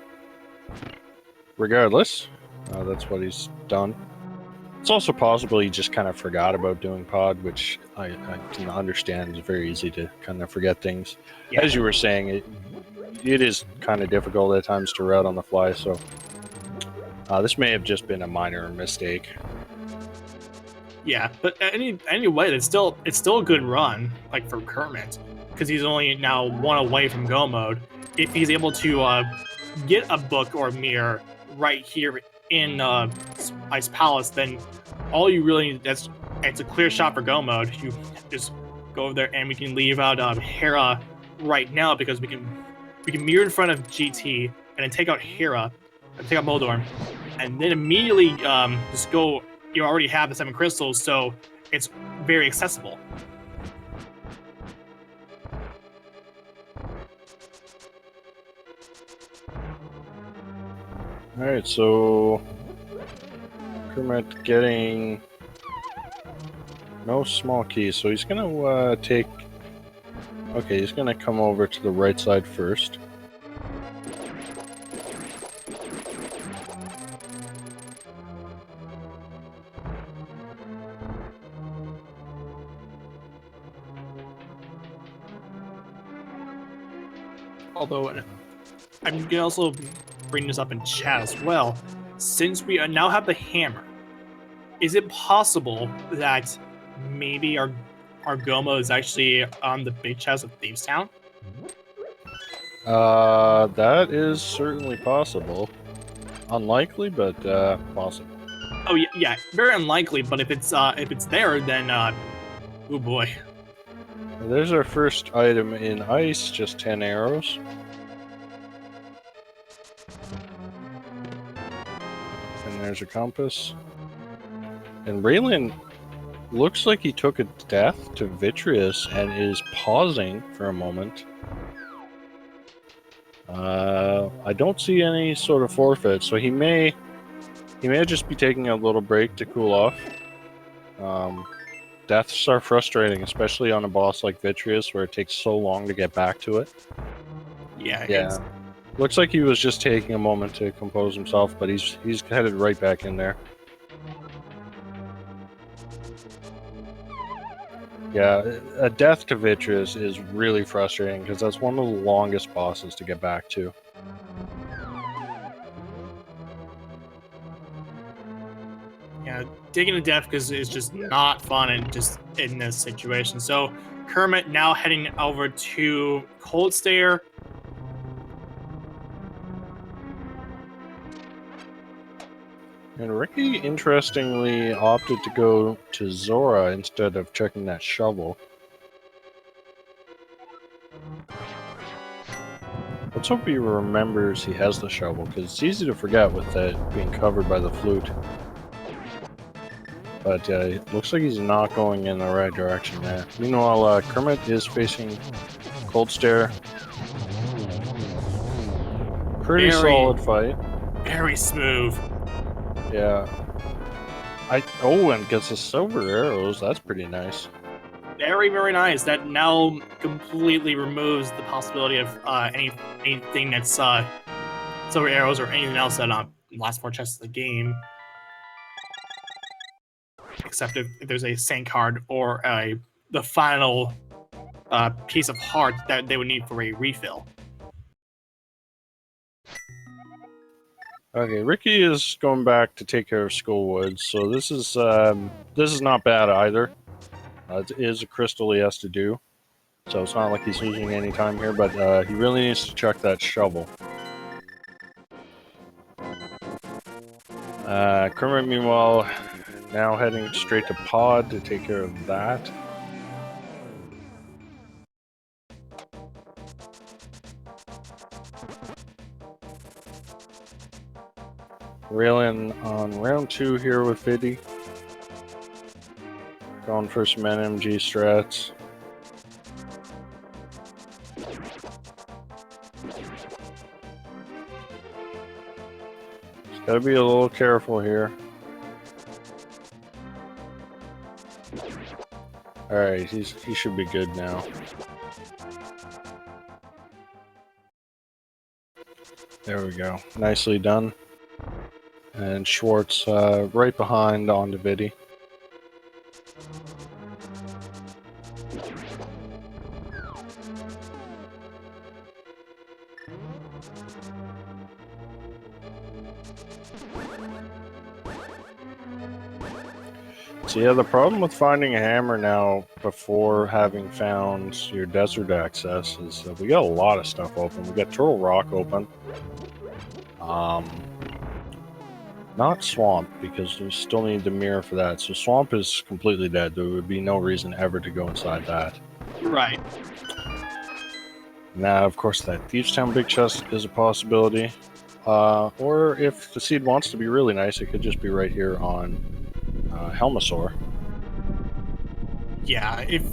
S2: regardless, that's what he's done. It's also possible he just kind of forgot about doing Pod, which I can understand. It's very easy to kind of forget things. Yeah. As you were saying, it is kind of difficult at times to route on the fly, so this may have just been a minor mistake.
S3: Yeah, but anyway, it's still a good run, for Kermit, because he's only now one away from go mode. If he's able to get a book or a mirror right here in Ice Palace, then all you really need, it's a clear shot for go mode. You just go over there and we can leave out Hera right now, because we can mirror in front of GT and then take out Hera, take out Moldorm, and then immediately just go. You already have the 7 crystals, so it's very accessible.
S2: Alright, so Kermit getting no small keys, so he's gonna take. Okay, he's gonna come over to the right side first.
S3: Although I'm going to also bring this up in chat as well. Since we now have the hammer, is it possible that maybe our Goma is actually on the big chest of Thieves Town?
S2: That is certainly possible. Unlikely, but possible.
S3: Oh yeah, very unlikely. But if it's there, then oh boy.
S2: There's our first item in ice, just 10 arrows. there's a compass. And Raylan looks like he took a death to Vitreous and is pausing for a moment. I don't see any sort of forfeit, so he may just be taking a little break to cool off. Deaths are frustrating, especially on a boss like Vitreous, where it takes so long to get back to it.
S3: Yeah.
S2: Looks like he was just taking a moment to compose himself, but he's headed right back in there. Yeah, a death to Vitreous is really frustrating because that's one of the longest bosses to get back to.
S3: Yeah, digging to death is just not fun and just in this situation. So Kermit now heading over to Cold Stare.
S2: And Ricky, interestingly, opted to go to Zora instead of checking that shovel. Let's hope he remembers he has the shovel, because it's easy to forget with that being covered by the flute. But it looks like he's not going in the right direction there. Meanwhile, Kermit is facing Cold Stare. Pretty solid fight.
S3: Very smooth.
S2: Yeah. And gets the silver arrows. That's pretty nice.
S3: Very, very nice. That now completely removes the possibility of anything that's silver arrows or anything else that last 4 chests of the game. Except if there's a Saint card or the final piece of heart that they would need for a refill.
S2: Okay, Ricky is going back to take care of Skullwood, so this is not bad either. It is a crystal he has to do, so it's not like he's losing any time here, but he really needs to check that shovel. Kermit, meanwhile, now heading straight to Pod to take care of that. Railing on round 2 here with Viddy. Going for some NMG strats. Just gotta be a little careful here. Alright, he should be good now. There we go. Nicely done. And Schwartz right behind onto Viddy. So yeah, the problem with finding a hammer now before having found your desert access is that we got a lot of stuff open. We got Turtle Rock open. Not Swamp, because we still need the mirror for that. So Swamp is completely dead. There would be no reason ever to go inside that.
S3: Right.
S2: Now, of course, that Thieves Town Big Chest is a possibility. Or if the seed wants to be really nice, it could just be right here on Helmasaur.
S3: Yeah, if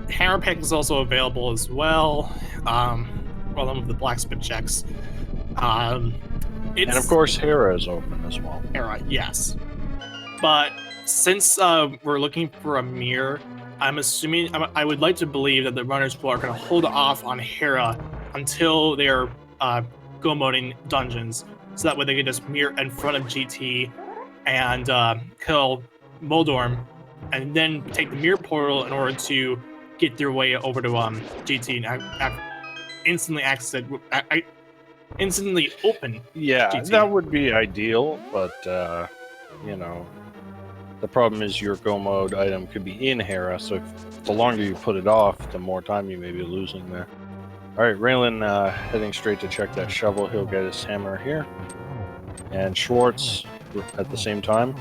S3: Hammer Pick is also available as well, along with the blacksmith checks.
S2: And of course, Hera is open as well.
S3: Hera, yes. But since we're looking for a mirror, I'm assuming I would like to believe that the runners pool are going to hold off on Hera until they're go moding dungeons, so that way they can just mirror in front of GT and kill Moldorm, and then take the mirror portal in order to get their way over to GT and instantly access it. Instantly open.
S2: Yeah,
S3: GT.
S2: That would be ideal, but you know, the problem is your go mode item could be in Hera, so the longer you put it off, the more time you may be losing there. Alright, Raylan heading straight to check that shovel. He'll get his hammer here. And Schwartz at the same time.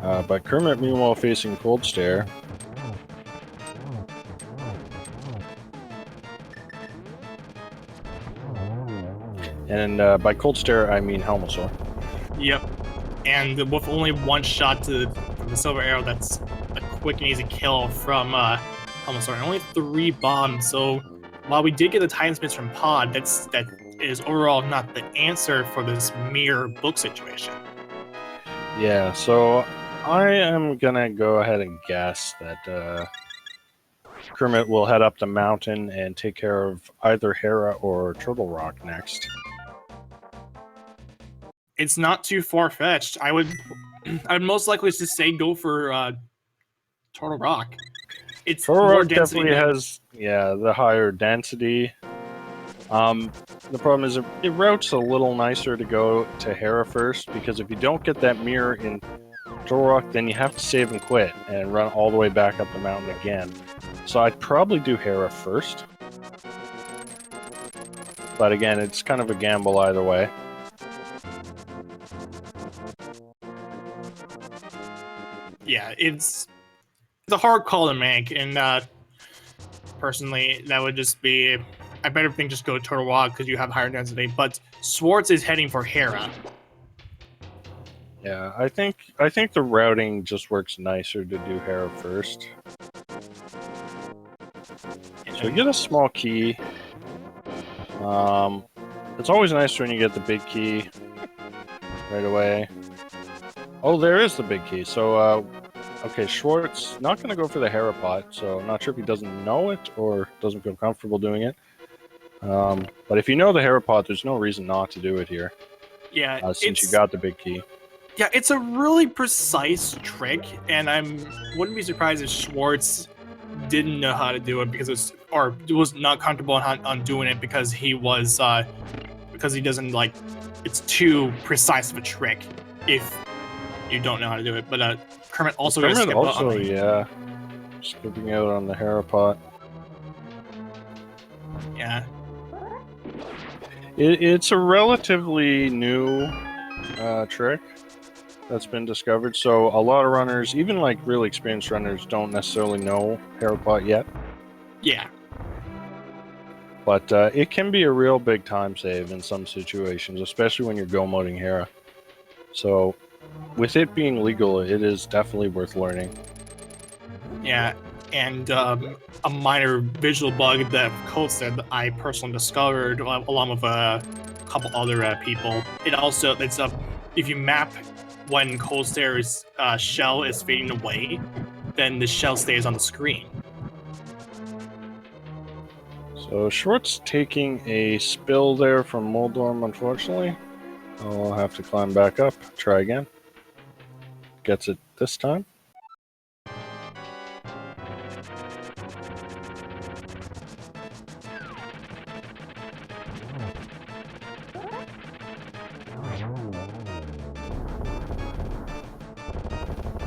S2: But Kermit, meanwhile, facing Cold Stare. And by Cold Stare, I mean Helmosaur.
S3: Yep. And with only one shot from the Silver Arrow, that's a quick and easy kill from Helmosaur. And only 3 bombs, so while we did get the Titan Spins from Pod, that is overall not the answer for this mirror book situation.
S2: Yeah, so I am gonna go ahead and guess that Kermit will head up the mountain and take care of either Hera or Turtle Rock next.
S3: It's not too far-fetched. I'd most likely just say go for Turtle Rock. It's
S2: Turtle
S3: more
S2: Rock
S3: density
S2: definitely has, the higher density. The problem is it routes a little nicer to go to Hera first, because if you don't get that mirror in Turtle Rock, then you have to save and quit and run all the way back up the mountain again. So I'd probably do Hera first. But again, it's kind of a gamble either way.
S3: Yeah, it's a hard call to make, and personally, that would just be. I better think just go Turtle Rock because you have higher density. But Schwartz is heading for Hera.
S2: Yeah, I think the routing just works nicer to do Hera first. So you get a small key. It's always nice when you get the big key right away. Oh, there is the big key. So, okay, Schwartz not going to go for the Hera pot, so I'm not sure if he doesn't know it or doesn't feel comfortable doing it. But if you know the Hera pot, there's no reason not to do it here.
S3: Yeah,
S2: since you got the big key.
S3: Yeah, it's a really precise trick, and wouldn't be surprised if Schwartz didn't know how to do it or was not comfortable on doing it because he doesn't like it's too precise of a trick if you don't know how to do it. But Kermit also got skip
S2: also,
S3: on
S2: yeah, skipping out on the Hera pot.
S3: Yeah,
S2: it's a relatively new trick that's been discovered, so a lot of runners, even like really experienced runners, don't necessarily know Hera pot yet.
S3: Yeah.
S2: But it can be a real big time save in some situations, especially when you're go moding Hera. So, with it being legal, it is definitely worth learning.
S3: Yeah, and a minor visual bug that Colt said that I personally discovered along with a couple other people. If you map when Cold Stare's shell is fading away, then the shell stays on the screen.
S2: So Schwartz taking a spill there from Moldorm, unfortunately. I'll have to climb back up, try again. Gets it this time.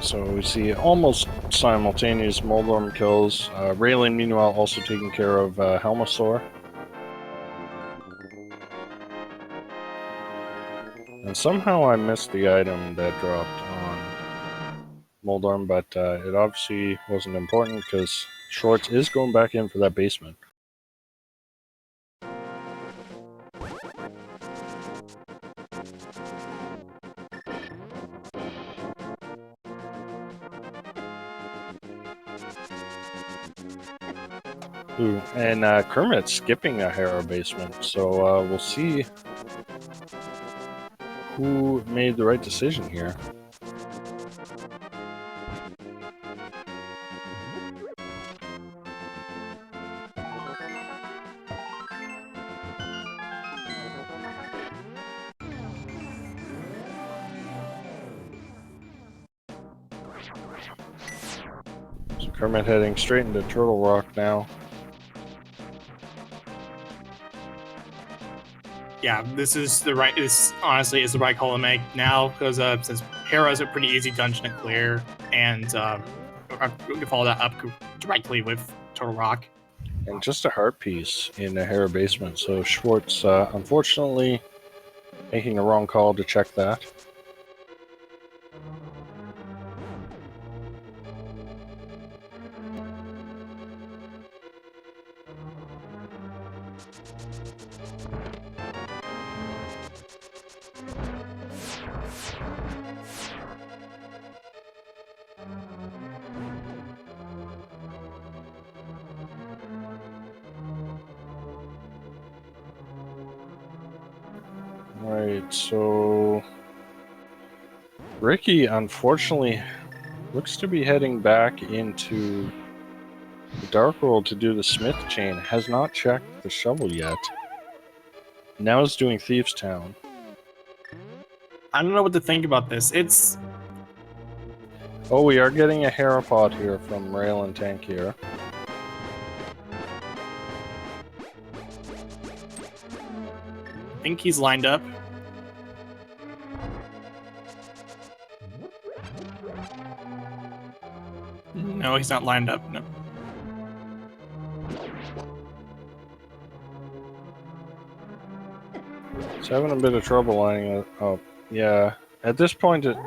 S2: So we see almost simultaneous Moldorm kills. Raylan, meanwhile, also taking care of Helmosaur. And somehow I missed the item that dropped on Moldorm, but it obviously wasn't important because Schwartz is going back in for that basement. Ooh, and Kermit's skipping a Hera basement, so we'll see who made the right decision here. So Kermit heading straight into Turtle Rock now.
S3: Yeah, this honestly is the right call to make now because since Hera is a pretty easy dungeon to clear, and we can follow that up directly with Turtle Rock.
S2: And just a heart piece in the Hera basement, so Schwartz unfortunately making a wrong call to check that. Right, so Ricky unfortunately looks to be heading back into the Dark World to do the Smith chain. Has not checked the shovel yet. Now is doing Thieves Town.
S3: I don't know what to think about this. It's
S2: Oh, we are getting a Herapod here from Rail and Tank here.
S3: I think he's lined up. No, he's not lined up. No.
S2: He's having a bit of trouble lining it up. Yeah, at this point it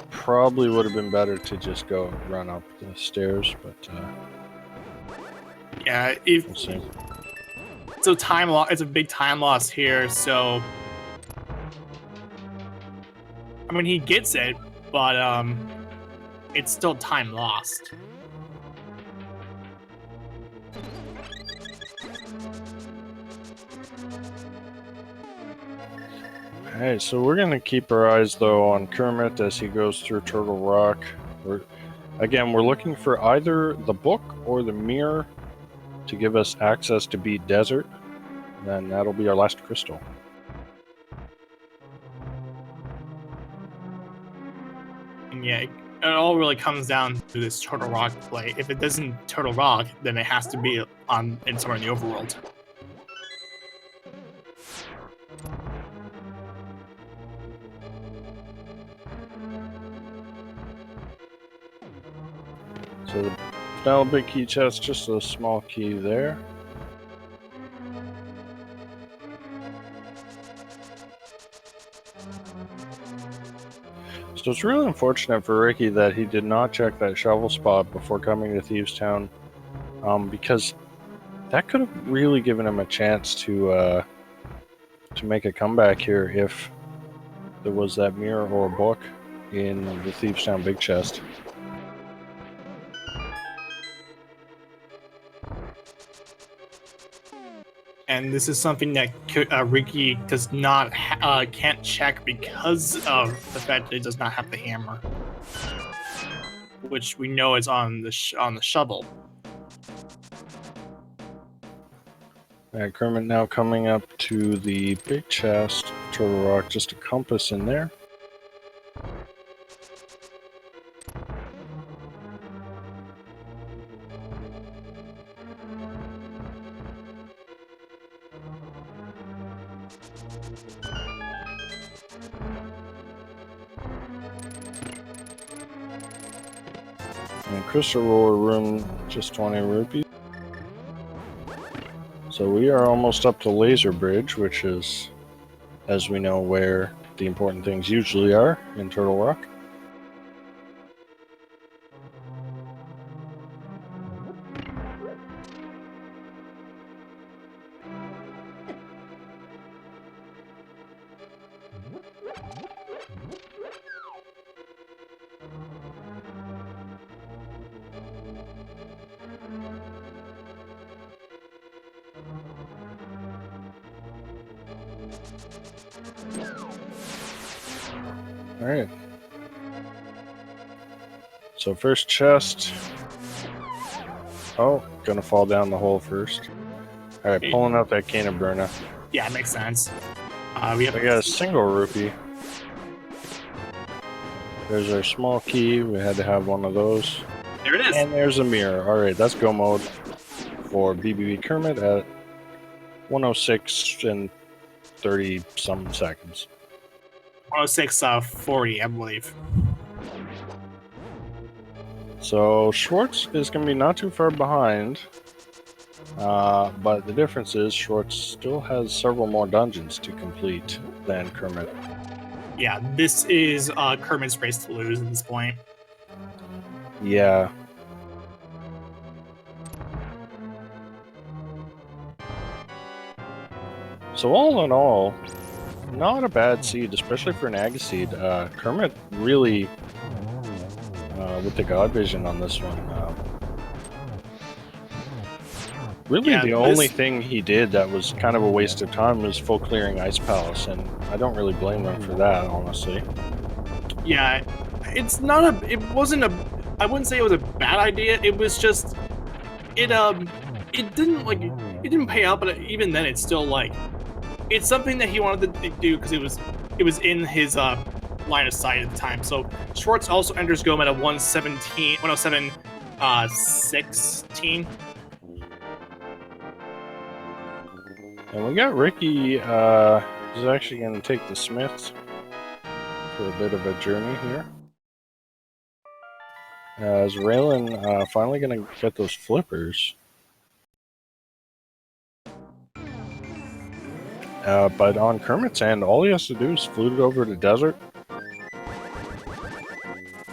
S2: probably would have been better to just go run up the stairs, but
S3: Yeah, if
S2: we'll see.
S3: so, time loss. It's a big time loss here. So, I mean, he gets it, but it's still time lost.
S2: Alright, so we're gonna keep our eyes though on Kermit as he goes through Turtle Rock. We're looking for either the book or the mirror to give us access to Beat Desert. Then that'll be our last crystal.
S3: And yeah, it all really comes down to this Turtle Rock play. If it doesn't Turtle Rock, then it has to be in somewhere in the overworld.
S2: So the now big key chest, just a small key there. So it's really unfortunate for Ricky that he did not check that shovel spot before coming to Thieves Town, because that could have really given him a chance to make a comeback here if there was that mirror or book in the Thieves Town big chest.
S3: And this is something that Ricky does not can't check because of the fact that it does not have the hammer, which we know is on the shovel.
S2: Alright, Kermit now coming up to the big chest, Turtle Rock, just a compass in there. And Crystal Roller Room, just 20 rupees. So we are almost up to Laser Bridge, which is, as we know, where the important things usually are in Turtle Rock. Alright. So first chest. Oh, gonna fall down the hole first. Alright, pulling out that cane of Bruna.
S3: Yeah, it makes sense.
S2: We got a single rupee. There's our small key. We had to have one of those.
S3: There it is.
S2: And there's a mirror. Alright, that's go mode for BBB Kermit at 106 and 30 some seconds.
S3: 106, 40, I believe.
S2: So Schwartz is going to be not too far behind, but the difference is Schwartz still has several more dungeons to complete than Kermit.
S3: Yeah, this is Kermit's race to lose at this point.
S2: Yeah. So all in all, not a bad seed, especially for an Ag seed. Kermit really, with the God Vision on this one, really
S3: Yeah,
S2: the only thing he did that was kind of a waste of time was full clearing Ice Palace, and I don't really blame him for that, honestly.
S3: Yeah, it's not a. It wasn't a. I wouldn't say it was a bad idea. It was just, it didn't like, it didn't pay out. But even then, it's still like, it's something that he wanted to do because it was in his line of sight at the time. So Schwartz also enters Gome at a 107, 16.
S2: And we got Ricky, who's actually going to take the Smiths for a bit of a journey here. As Raylan finally going to get those flippers. But on Kermit's end, all he has to do is flute it over to Desert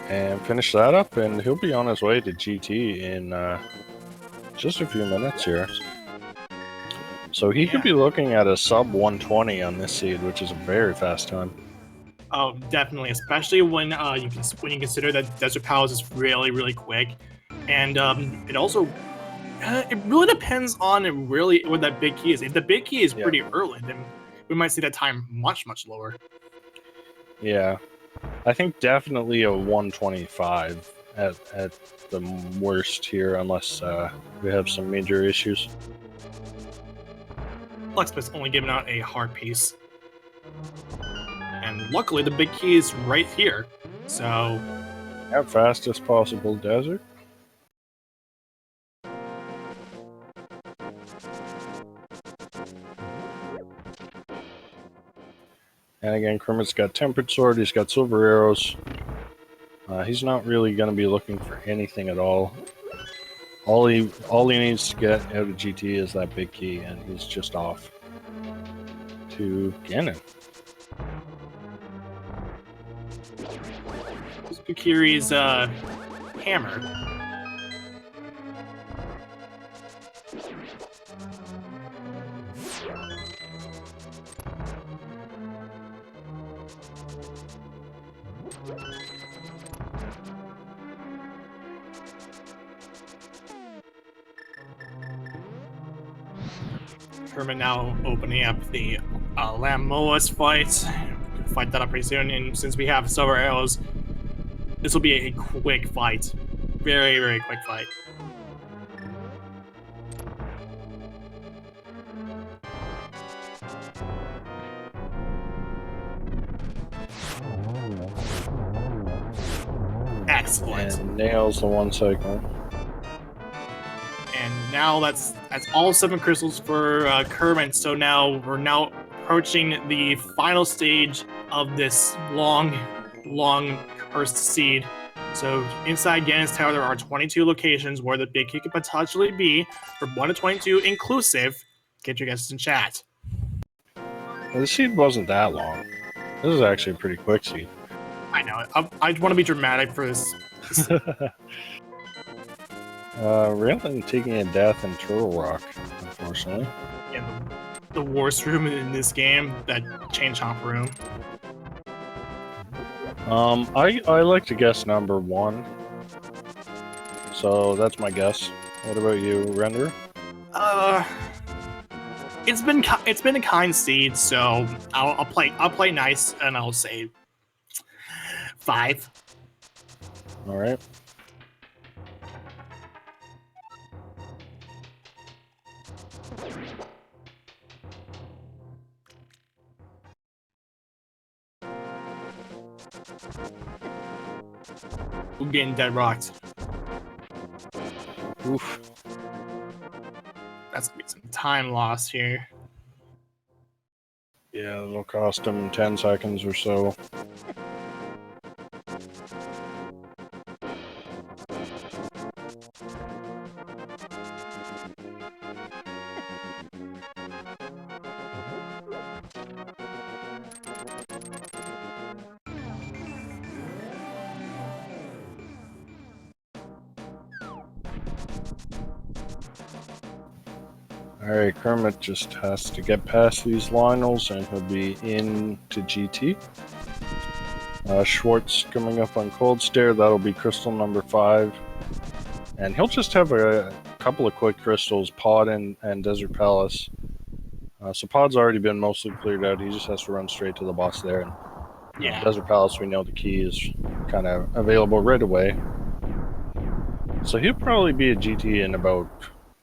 S2: and finish that up, and he'll be on his way to GT in just a few minutes here. So he could be looking at a sub 120 on this seed, which is a very fast time.
S3: Oh, definitely, especially when you consider that Desert Palace is really, really quick, and it also it really depends on really what that big key is. If the big key is pretty early, then we might see that time much, much lower.
S2: Yeah, I think definitely a 125 at the worst here, unless we have some major issues.
S3: Luxpet's only giving out a hard piece. And luckily, the big key is right here. So,
S2: as fast as possible, Desert. And again, Kermit's got Tempered Sword, he's got Silver Arrows. He's not really going to be looking for anything at all. All he needs to get out of GT is that big key, and he's just off to Ganon.
S3: Kukiri's hammer. Kermit now opening up the Lamoas fight. We'll fight that up pretty soon, and since we have Silver Arrows, this will be a quick fight. Very, very quick fight. Excellent.
S2: And nails the one cycle.
S3: And now that's all 7 crystals for Kermit. So now we're approaching the final stage of this long cursed seed. So inside Ganon's Tower, there are 22 locations where the big key could potentially be, from 1 to 22 inclusive. Get your guesses in chat.
S2: Well, the seed wasn't that long. This is actually a pretty quick seed.
S3: I know. I want to be dramatic for this.
S2: Raylan taking a death in Turtle Rock, unfortunately.
S3: Yeah, the worst room in this game, that chain chomp room.
S2: I like to guess number 1. So that's my guess. What about you, Render?
S3: It's been a kind seed, so I'll play nice and I'll say 5.
S2: All right.
S3: We're getting dead rocked.
S2: Oof.
S3: That's gonna be some time lost here.
S2: Yeah, it'll cost him 10 seconds or so. Alright, Kermit just has to get past these Lionels and he'll be in to GT. Schwartz coming up on Cold Stare, that'll be crystal number 5. And he'll just have a couple of quick crystals, Pod and Desert Palace. So Pod's already been mostly cleared out, he just has to run straight to the boss there. And
S3: Yeah.
S2: Desert Palace, we know the key is kind of available right away. So he'll probably be at GT in about,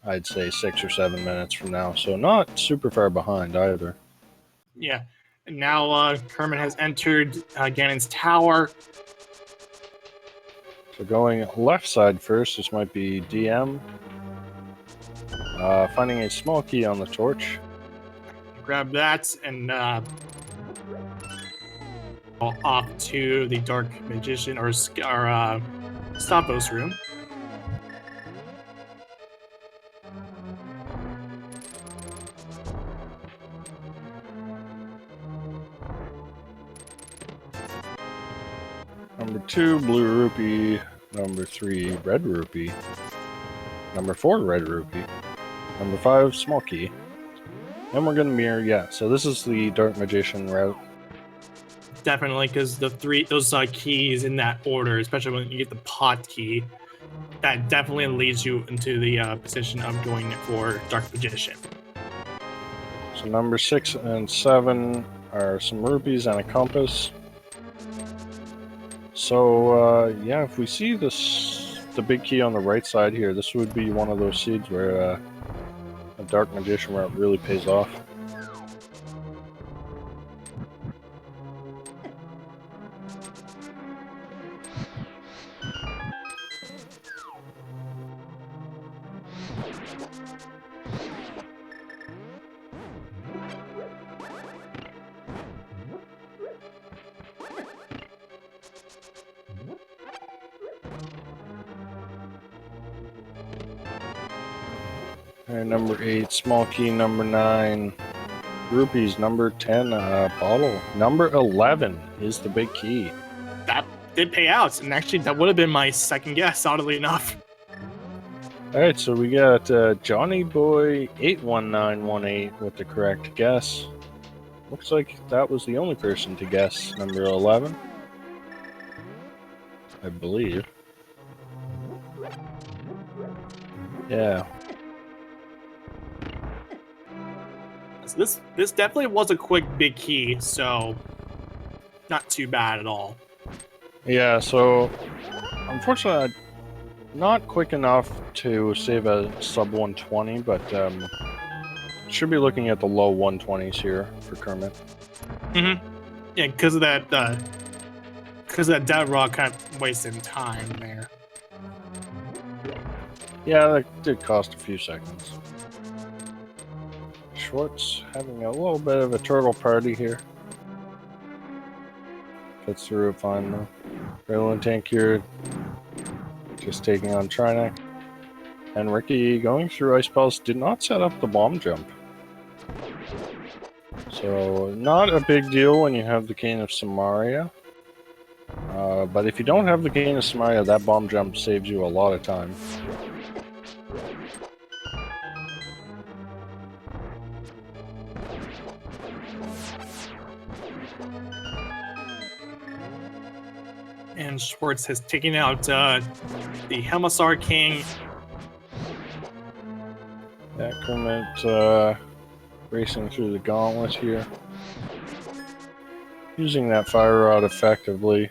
S2: I'd say, 6 or 7 minutes from now. So not super far behind either.
S3: Yeah. And now Kermit has entered Ganon's tower.
S2: So going left side first, this might be DM. Finding a small key on the torch.
S3: Grab that and off to the Dark Magician or Stavros room.
S2: Number 2, blue rupee. Number 3, red rupee. Number 4, red rupee. Number 5, small key. And we're gonna mirror, yeah. So this is the Dark Magician route.
S3: Definitely, because those keys in that order, especially when you get the pot key, that definitely leads you into the position of going for Dark Magician.
S2: So number 6 and 7 are some rupees and a compass. So yeah, if we see the big key on the right side here, this would be one of those seeds where a Dark Magician route really pays off. And number 8, small key. Number 9, rupees. Number 10, bottle. Number 11 is the big key.
S3: That did pay out, and actually that would have been my second guess, oddly enough.
S2: Alright, so we got Johnny Boy 81918 with the correct guess. Looks like that was the only person to guess number 11. I believe. Yeah.
S3: So this definitely was a quick big key, so not too bad at all.
S2: Yeah, so unfortunately not quick enough to save a sub 120, but should be looking at the low 120s here for Kermit.
S3: Mm-hmm. Yeah, because of that dead rock kind of wasting time there.
S2: Yeah, that did cost a few seconds. Schwartz having a little bit of a turtle party here. Gets through it fine though. Raylan Tank here, just taking on Trinex. And Ricky going through Ice Pulse did not set up the bomb jump. So not a big deal when you have the Cane of Samaria. But if you don't have the Cane of Samaria, that bomb jump saves you a lot of time.
S3: And Schwartz has taken out the Helmassar King.
S2: Yeah, Kermit racing through the gauntlet here. Using that fire rod effectively.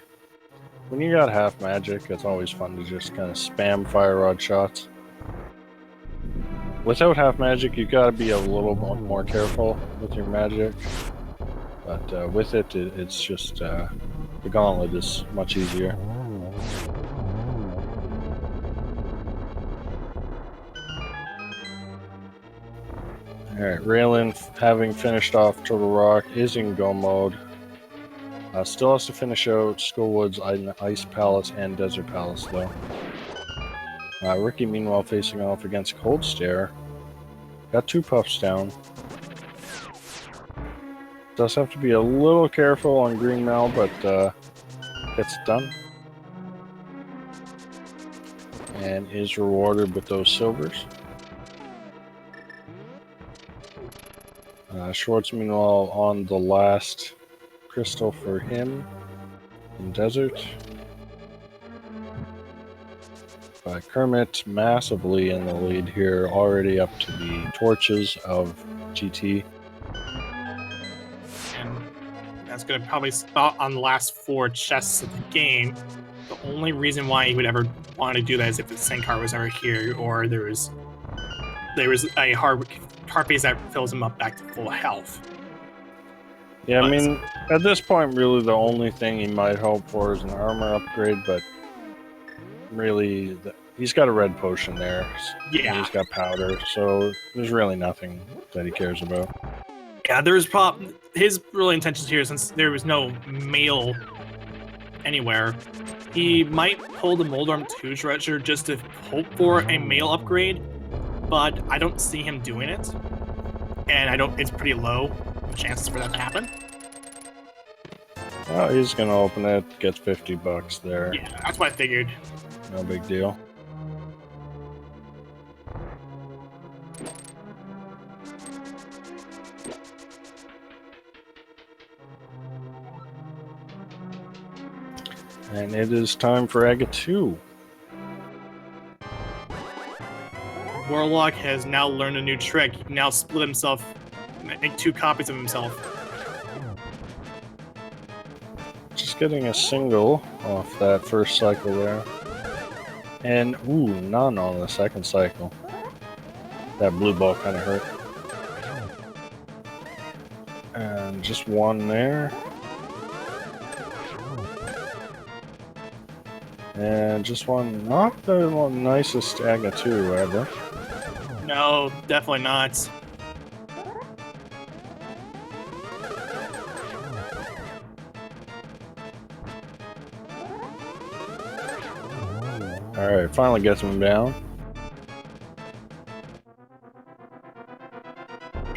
S2: When you got half magic, it's always fun to just kind of spam fire rod shots. Without half magic, you gotta be a little more careful with your magic. But with it, it's just the gauntlet is much easier. Alright, Raylan, having finished off Turtle Rock, is in go mode. Still has to finish out Skullwood's Ice Palace and Desert Palace, though. Ricky, meanwhile, facing off against Cold Stare. Got 2 puffs down. Does have to be a little careful on Green Mel, but gets it done. And is rewarded with those silvers. Schwartz, meanwhile, on the last crystal for him in Desert. Kermit massively in the lead here, already up to the torches of GT.
S3: And that's going to probably spot on the last 4 chests of the game. The only reason why he would ever want to do that is if the sand card was ever here, or there was a hard base that fills him up back to full health.
S2: Yeah, I mean, at this point, really the only thing he might hope for is an armor upgrade, but really, he's got a red potion there.
S3: Yeah.
S2: He's got powder, so there's really nothing that he cares about.
S3: Yeah, his real intentions here, since there was no mail anywhere, he might pull the Moldorm 2 treasure just to hope for a mail upgrade, but I don't see him doing it. And it's pretty low chances for that to happen.
S2: Oh, he's gonna open it, gets $50 there.
S3: Yeah, that's what I figured.
S2: No big deal. And it is time for Aga 2.
S3: Warlock has now learned a new trick. He can now split himself, make 2 copies of himself.
S2: Just getting a single off that first cycle there. And, ooh, none on the second cycle. That blue ball kind of hurt. And just 1 there. And just 1, not the nicest Aga 2 ever.
S3: No, definitely not.
S2: Alright, finally gets him down.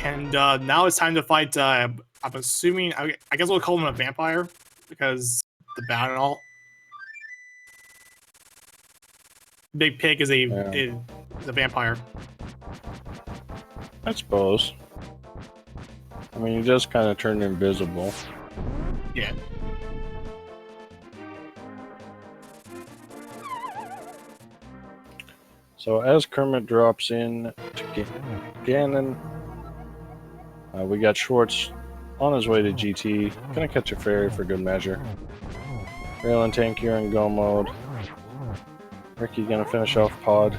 S3: And now it's time to fight, I'm assuming, I guess we'll call him a vampire, because the bat and all. Big Pig is a vampire.
S2: I suppose. I mean, he just kind of turned invisible.
S3: Yeah.
S2: So as Kermit drops in to Ganon, we got Schwartz on his way to GT. Gonna catch a fairy for good measure. Rail and Tank here in go mode. Ricky gonna finish off Pod.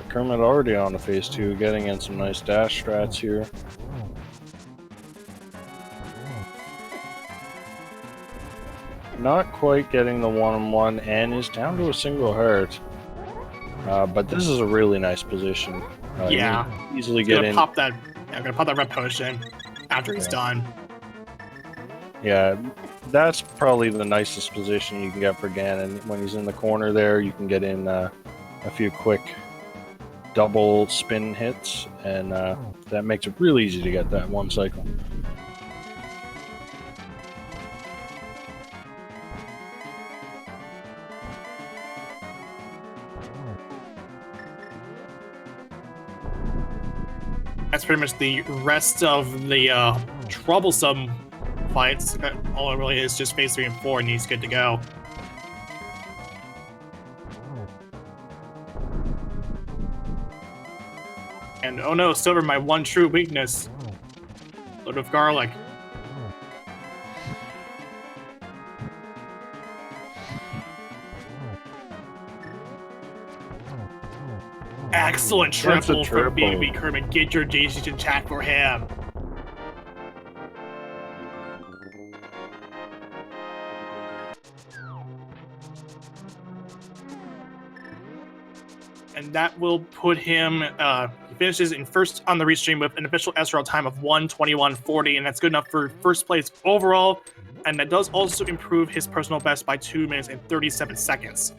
S2: Kermit already on the phase 2, getting in some nice dash strats here. Not quite getting the 1-on-1 and is down to a single heart. But this is a really nice position.
S3: Yeah.
S2: Easily get in.
S3: I'm gonna pop that red potion after he's done.
S2: Yeah, that's probably the nicest position you can get for Ganon. When he's in the corner there, you can get in a few quick double spin hits, and that makes it really easy to get that 1 cycle.
S3: That's pretty much the rest of the troublesome fights. All it really is just phase 3 and 4, and he's good to go. And oh no, Silver, my one true weakness. Load of garlic. Excellent triple from BB Kermit. Get your JC in chat for him. And that will put him, he finishes in first on the restream with an official SRL time of 1:21:40, and that's good enough for first place overall, and that does also improve his personal best by 2 minutes and 37 seconds.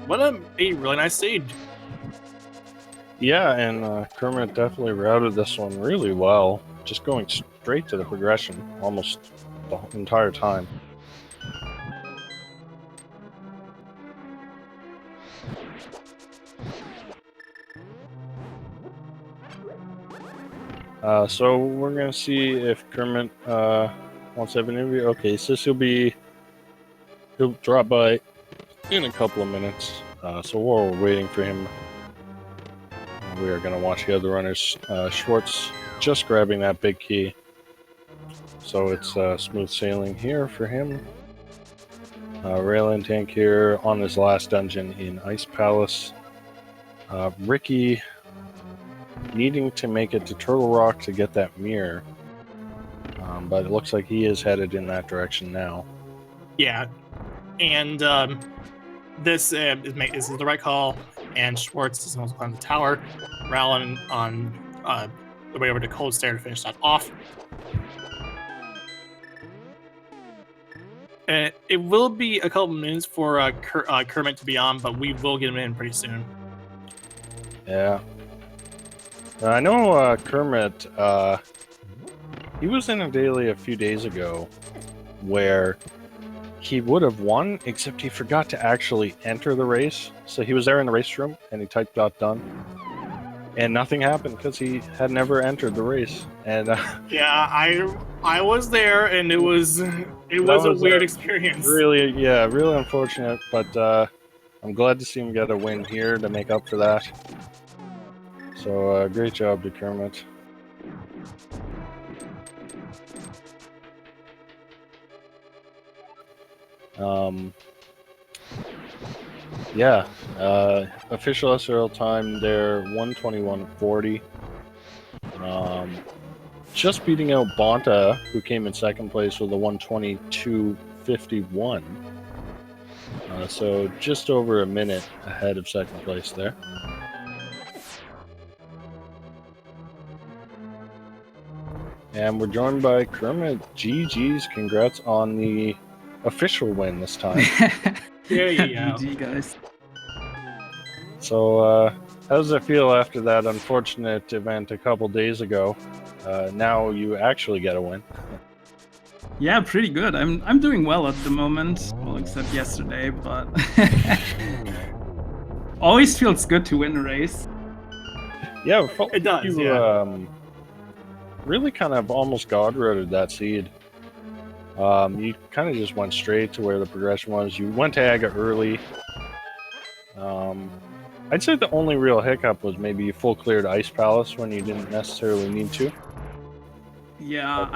S3: What a really nice seed.
S2: Yeah, and Kermit definitely routed this one really well, just going straight to the progression almost the entire time. So we're gonna see if Kermit wants to have an interview. Okay, so he'll drop by in a couple of minutes. So while we're waiting for him, we are gonna watch the other runners. Schwartz just grabbing that big key, so it's smooth sailing here for him. Raylan Tank here on his last dungeon in Ice Palace. Ricky needing to make it to Turtle Rock to get that mirror, but it looks like he is headed in that direction now.
S3: Yeah, and this is the right call. And Schwartz is also on the tower. Rowland on the way over to Cold Stair to finish that off. And it will be a couple minutes for Kermit to be on, but we will get him in pretty soon.
S2: Yeah. I know Kermit, he was in a daily a few days ago where he would have won, except he forgot to actually enter the race. So he was there in the race room, and he typed "done," and nothing happened because he had never entered the race. And
S3: yeah, I was there, and it was a weird experience.
S2: Really, yeah, really unfortunate. But I'm glad to see him get a win here to make up for that. So great job to Kermit. Yeah, official SRL time there, 1:21:40. Just beating out Bonta, who came in second place with a 1:22:51. So just over a minute ahead of second place there. And we're joined by Kermit. GG's, congrats on the official win this time.
S3: There you go.
S4: GG, guys.
S2: So, how does it feel after that unfortunate event a couple days ago? Now you actually get a win.
S4: Yeah, pretty good. I'm doing well at the moment. Well, except yesterday, but always feels good to win a race.
S2: Yeah,
S3: It does.
S2: You
S3: Yeah.
S2: really kind of almost god-roaded that seed. You kind of just went straight to where the progression was. You went to Aga early. I'd say the only real hiccup was maybe you full cleared Ice Palace when you didn't necessarily need to.
S4: Yeah,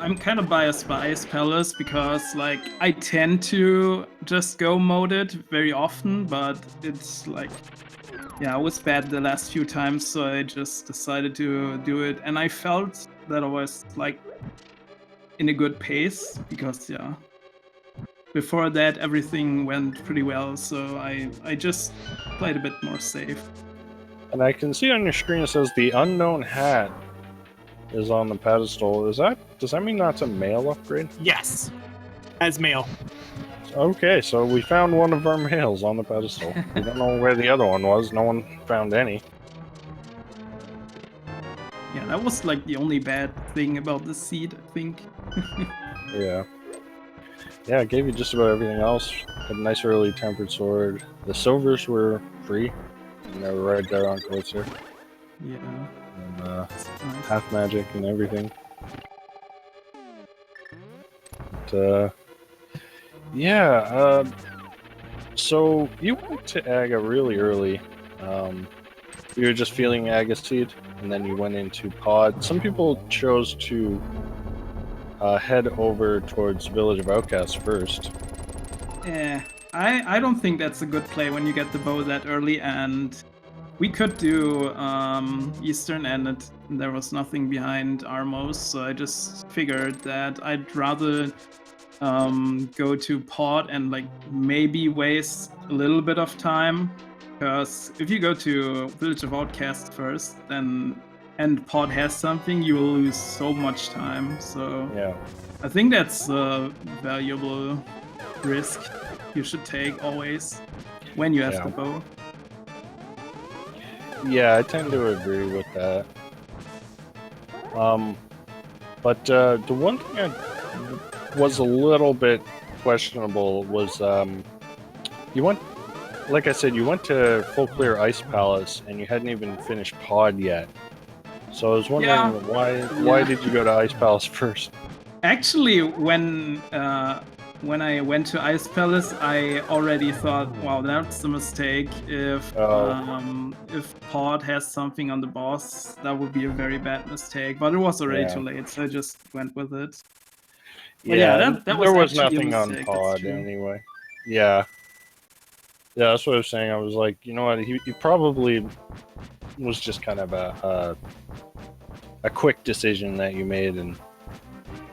S4: I'm kind of biased by Ice Palace because, like, I tend to just go moded very often, but it's like, yeah, I was bad the last few times, so I just decided to do it, and I felt that I was, like, in a good pace because, yeah, before that everything went pretty well, so I just played a bit more safe.
S2: And I can see on your screen it says the unknown hat is on the pedestal. Does that mean that's a male upgrade?
S3: Yes, as male.
S2: Okay, so we found one of our males on the pedestal. We don't know where the other one was. No one found any.
S4: Yeah, that was like the only bad thing about the seed, I think.
S2: Yeah. Yeah, it gave you just about everything else. Had a nice early tempered sword. The silvers were free, and they were right there on Coaster.
S4: Yeah.
S2: And
S4: Nice.
S2: half magic and everything. But, yeah, so you went to Aga really early. You were just feeling Aga Seed, and then you went into Pod. Some people chose to head over towards Village of Outcasts first.
S4: I don't think that's a good play when you get the bow that early, and we could do Eastern, and there was nothing behind Armos, so I just figured that I'd rather go to Pod and like maybe waste a little bit of time, because if you go to Village of Outcasts first, then and Pod has something, you will lose so much time. So
S2: Yeah.
S4: I think that's a valuable risk you should take always when you have
S2: Yeah.
S4: the bow.
S2: Yeah, I tend to agree with that. But the one thing I was a little bit questionable was you went, like I said, you went to full clear Ice Palace and you hadn't even finished Pod yet. So I was wondering why did you go to Ice Palace first?
S4: Actually, when I went to Ice Palace, I already thought, wow, that's a mistake. If Pod has something on the boss, that would be a very bad mistake. But it was already too late, so I just went with it. But that was
S2: there was
S4: actually
S2: nothing
S4: a
S2: on
S4: mistake,
S2: Pod
S4: that's true.
S2: anyway. Yeah. Yeah, that's what I was saying. I was like, you know what? He probably was just kind of a quick decision that you made, and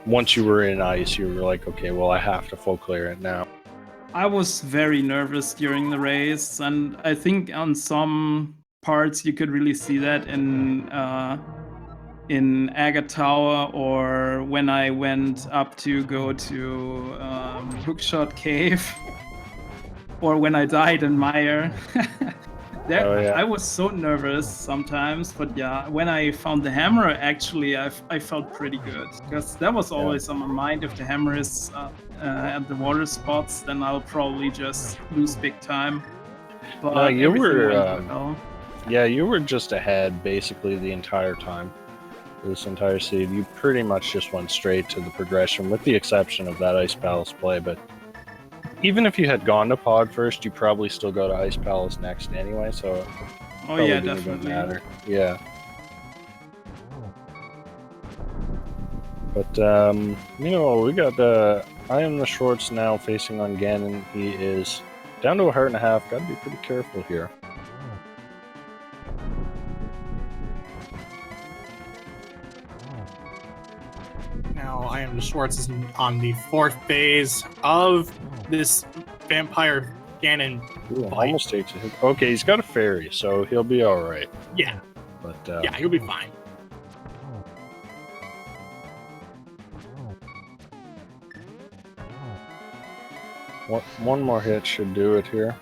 S2: once you were in ice, you were like, okay, well, I have to full clear it now.
S4: I was very nervous during the race, and I think on some parts you could really see that in Agate Tower, or when I went up to go to Hookshot Cave, or when I died in Mire. I was so nervous sometimes, but yeah, when I found the hammer, actually, I felt pretty good, because that was always on my mind. If the hammer is at the water spots, then I'll probably just lose big time. But
S2: no, you were,
S4: well.
S2: Yeah, you were just ahead basically the entire time. This entire seed, you pretty much just went straight to the progression, with the exception of that Ice Palace play. But even if you had gone to Pod first, you probably still go to Ice Palace next anyway. So
S4: definitely
S2: didn't matter. Yeah. But we got I am the Shorts now facing on Ganon. He is down to a heart and a half. Got to be pretty careful here.
S3: Now, I am the Schwartz is on the 4th phase of this vampire Ganon.
S2: Ooh, almost takes a hit. Okay, he's got a fairy, so he'll be all right.
S3: Yeah.
S2: But
S3: yeah, he'll be fine.
S2: One more hit should do it here.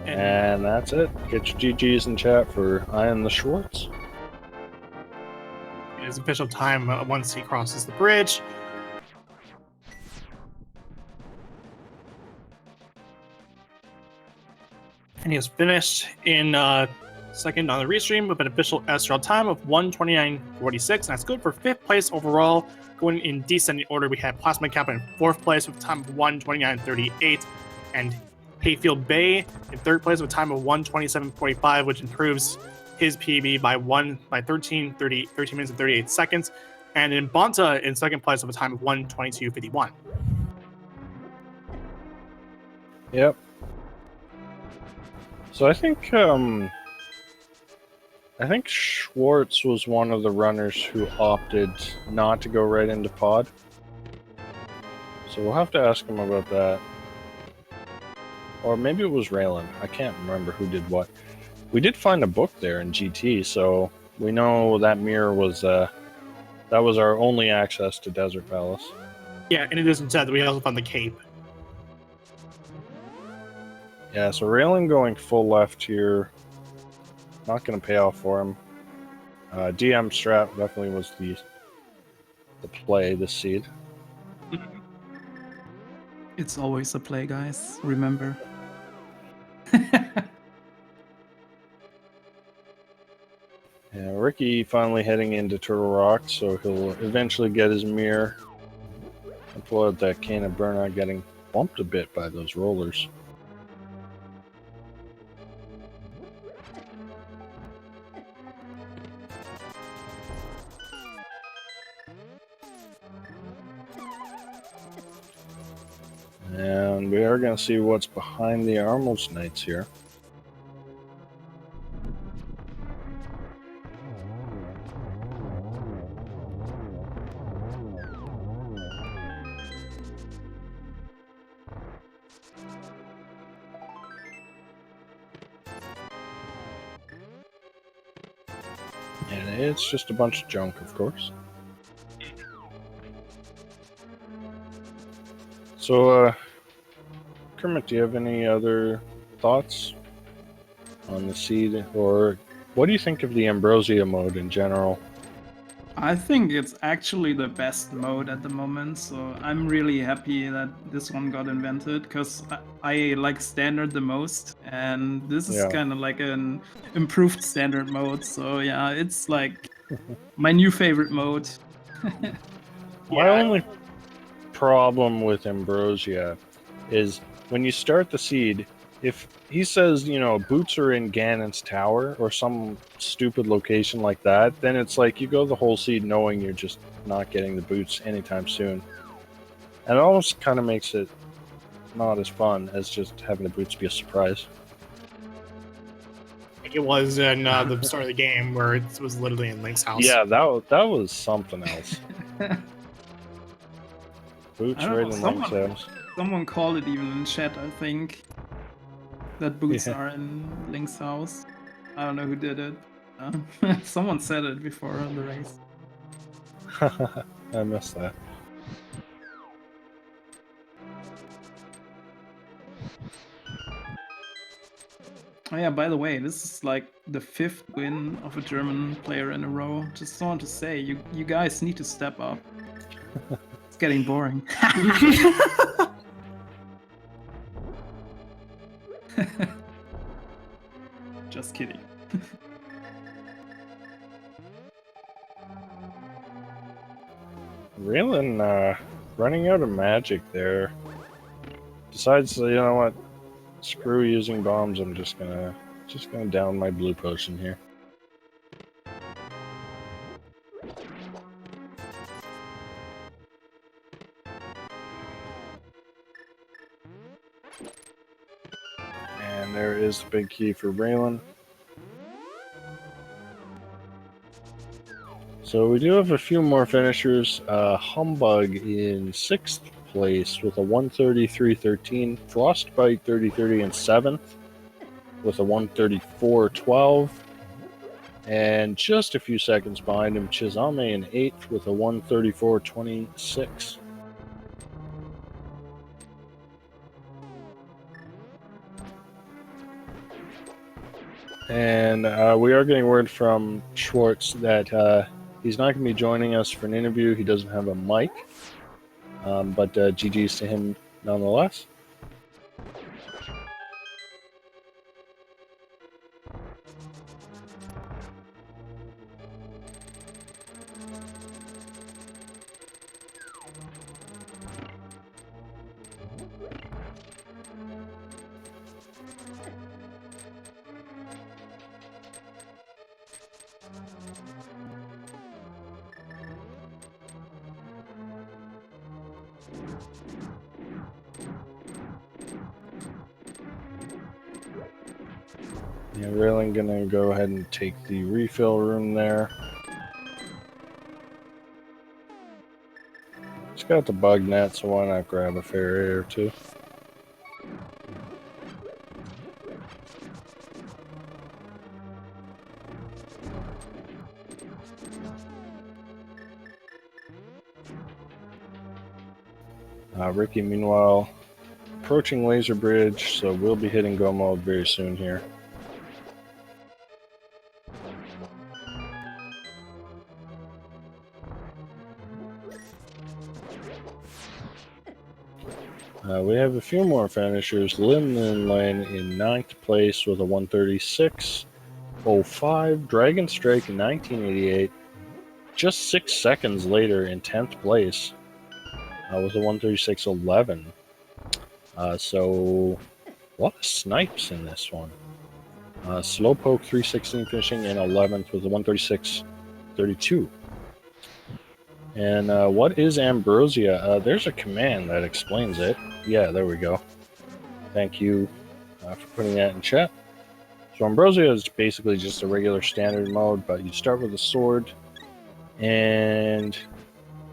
S2: And that's it. Get your GGs in chat for I am the Schwartz.
S3: His official time once he crosses the bridge. And he is finished in second on the restream with an official SRL time of 1:29.46. And that's good for 5th place overall. Going in descending order, we had Plasma Kappa in 4th place with a time of 1:29.38. And Hayfield Bay in 3rd place with a time of 1:27.45, which improves his PB by 13 minutes and 38 seconds. And in Bonta in 2nd place with a time of 1:22.51.
S2: Yep. So I think Schwartz was one of the runners who opted not to go right into Pod. So we'll have to ask him about that. Or maybe it was Raylan. I can't remember who did what. We did find a book there in GT, so we know that mirror was that was our only access to Desert Palace.
S3: Yeah, and it isn't said that we also found the cape.
S2: Yeah, so Raylan going full left here, not going to pay off for him. DM strat definitely was the play this seed.
S4: It's always a play, guys. Remember.
S2: Yeah, Ricky finally heading into Turtle Rock, so he'll eventually get his mirror and pull out that cane of burnout, getting bumped a bit by those rollers. And we are going to see what's behind the Armos Knights here. And it's just a bunch of junk, of course. So, Kermit, do you have any other thoughts on the seed, or what do you think of the Ambrosia mode in general?
S4: I think it's actually the best mode at the moment, so I'm really happy that this one got invented because I like standard the most, and this is
S2: Yeah.
S4: kind of like an improved standard mode. So yeah, it's like my new favorite mode.
S2: My only problem with Ambrosia is when you start the seed, if he says, you know, boots are in Ganon's tower or some stupid location like that, then it's like you go the whole seed knowing you're just not getting the boots anytime soon. And it almost kind of makes it not as fun as just having the boots be a surprise.
S3: Like it was in the start of the game where it was literally in Link's house.
S2: Yeah, that was something else. Boots
S4: I don't
S2: right
S4: know,
S2: in Link's house.
S4: Someone called it even in chat, I think, that boots
S2: Yeah.
S4: are in Link's house. I don't know who did it. Someone said it before on the race.
S2: I missed that.
S4: Oh yeah, by the way, this is like the 5th win of a German player in a row. Just want to say, you guys need to step up. It's getting boring. Just kidding.
S2: Raylan, running out of magic there. Decides, you know what? Screw using bombs. I'm just gonna down my blue potion here. And there is the big key for Raylan. So we do have a few more finishers. Humbug in 6th place with a 133.13. Frostbite 30.30 in 7th with a 134.12. And just a few seconds behind him, Chizame in 8th with a 134.26. And we are getting word from Schwartz that he's not going to be joining us for an interview. He doesn't have a mic. But GG's to him nonetheless. Yeah, really gonna go ahead and take the refill room there. It's got the bug net, so why not grab a fairy or two? Ricky, meanwhile, approaching Laser Bridge, so we'll be hitting go mode very soon here. We have a few more finishers. Lim Lane in 9th place with a 136.05. Dragon Strike in 1988. Just 6 seconds later in 10th place with a 136.11. So a lot of snipes in this one. Slowpoke 316 finishing in 11th with a 136.32. And what is Ambrosia? There's a command that explains it. Yeah, there we go. Thank you for putting that in chat. So Ambrosia is basically just a regular standard mode, but you start with a sword. And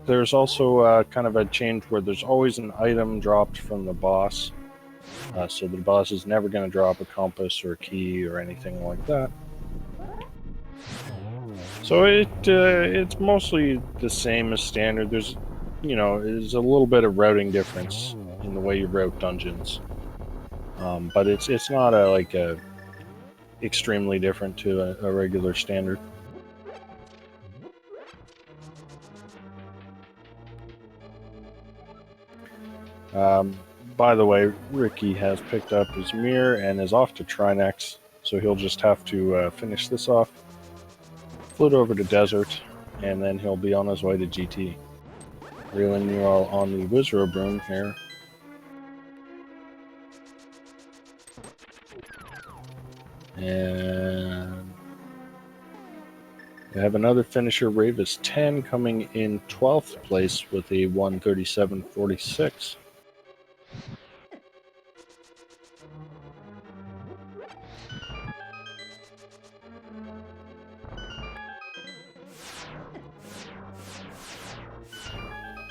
S2: there's also kind of a change where there's always an item dropped from the boss. So the boss is never going to drop a compass or a key or anything like that. So it's mostly the same as standard. There's, there's a little bit of routing difference in the way you route dungeons, but it's not a extremely different to a regular standard. By the way, Ricky has picked up his mirror and is off to try next, so he'll just have to finish this off, float over to Desert, and then he'll be on his way to GT. Reeling you all on the Wizard Broom here. And we have another finisher, Ravis 10, coming in 12th place with a 137.46.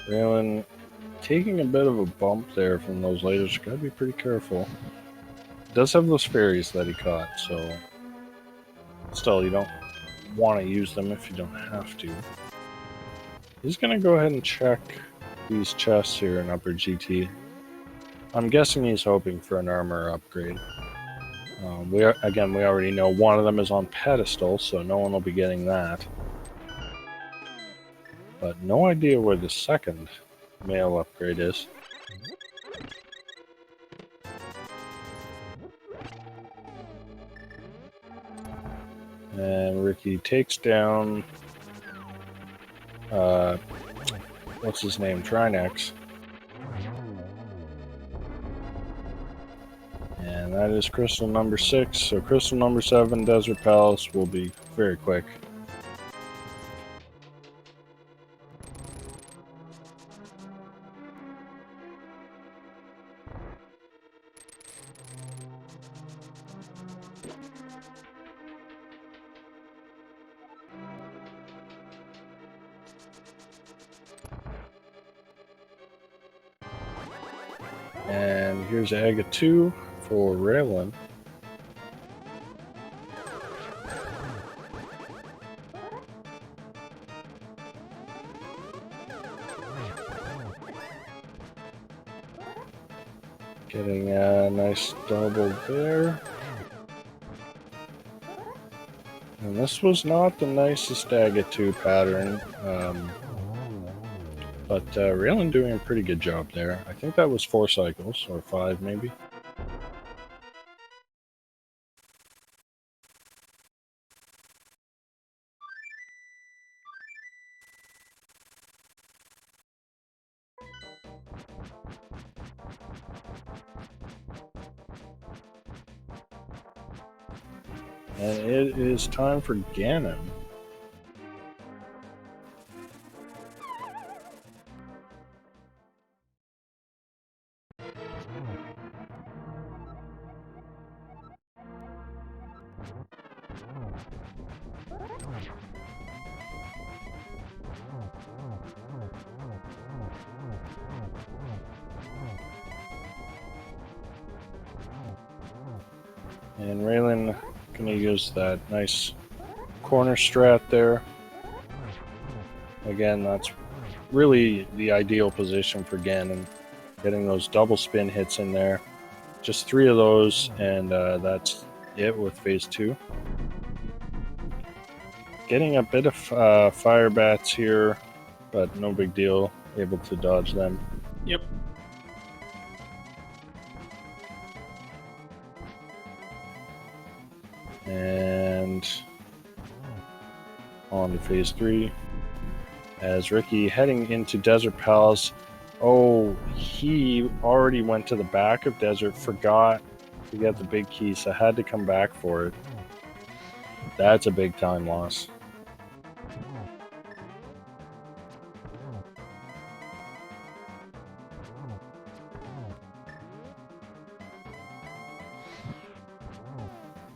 S2: Raylan taking a bit of a bump there from those lasers. Gotta be pretty careful. Does have those fairies that he caught, so still, you don't want to use them if you don't have to. He's gonna go ahead and check these chests here in Upper GT. I'm guessing he's hoping for an armor upgrade. We already know one of them is on pedestal, so no one will be getting that. But no idea where the second male upgrade is. And Ricky takes down what's his name? Trinex. And that is crystal number 6. So crystal number 7, Desert Palace, will be very quick. And here's Aga 2 for Raylan. Getting a nice double there. And this was not the nicest Aga 2 pattern. But Raylan doing a pretty good job there. I think that was 4 cycles, or 5 maybe. And it is time for Ganon. And Raylan gonna use that nice corner strat there. Again, that's really the ideal position for Ganon. Getting those double spin hits in there. Just 3 of those, and that's it with phase 2. Getting a bit of fire bats here, but no big deal. Able to dodge them.
S3: Yep.
S2: And on to phase 3. As Ricky heading into Desert Palace. Oh, he already went to the back of Desert, forgot to get the big key, so had to come back for it. That's a big time loss.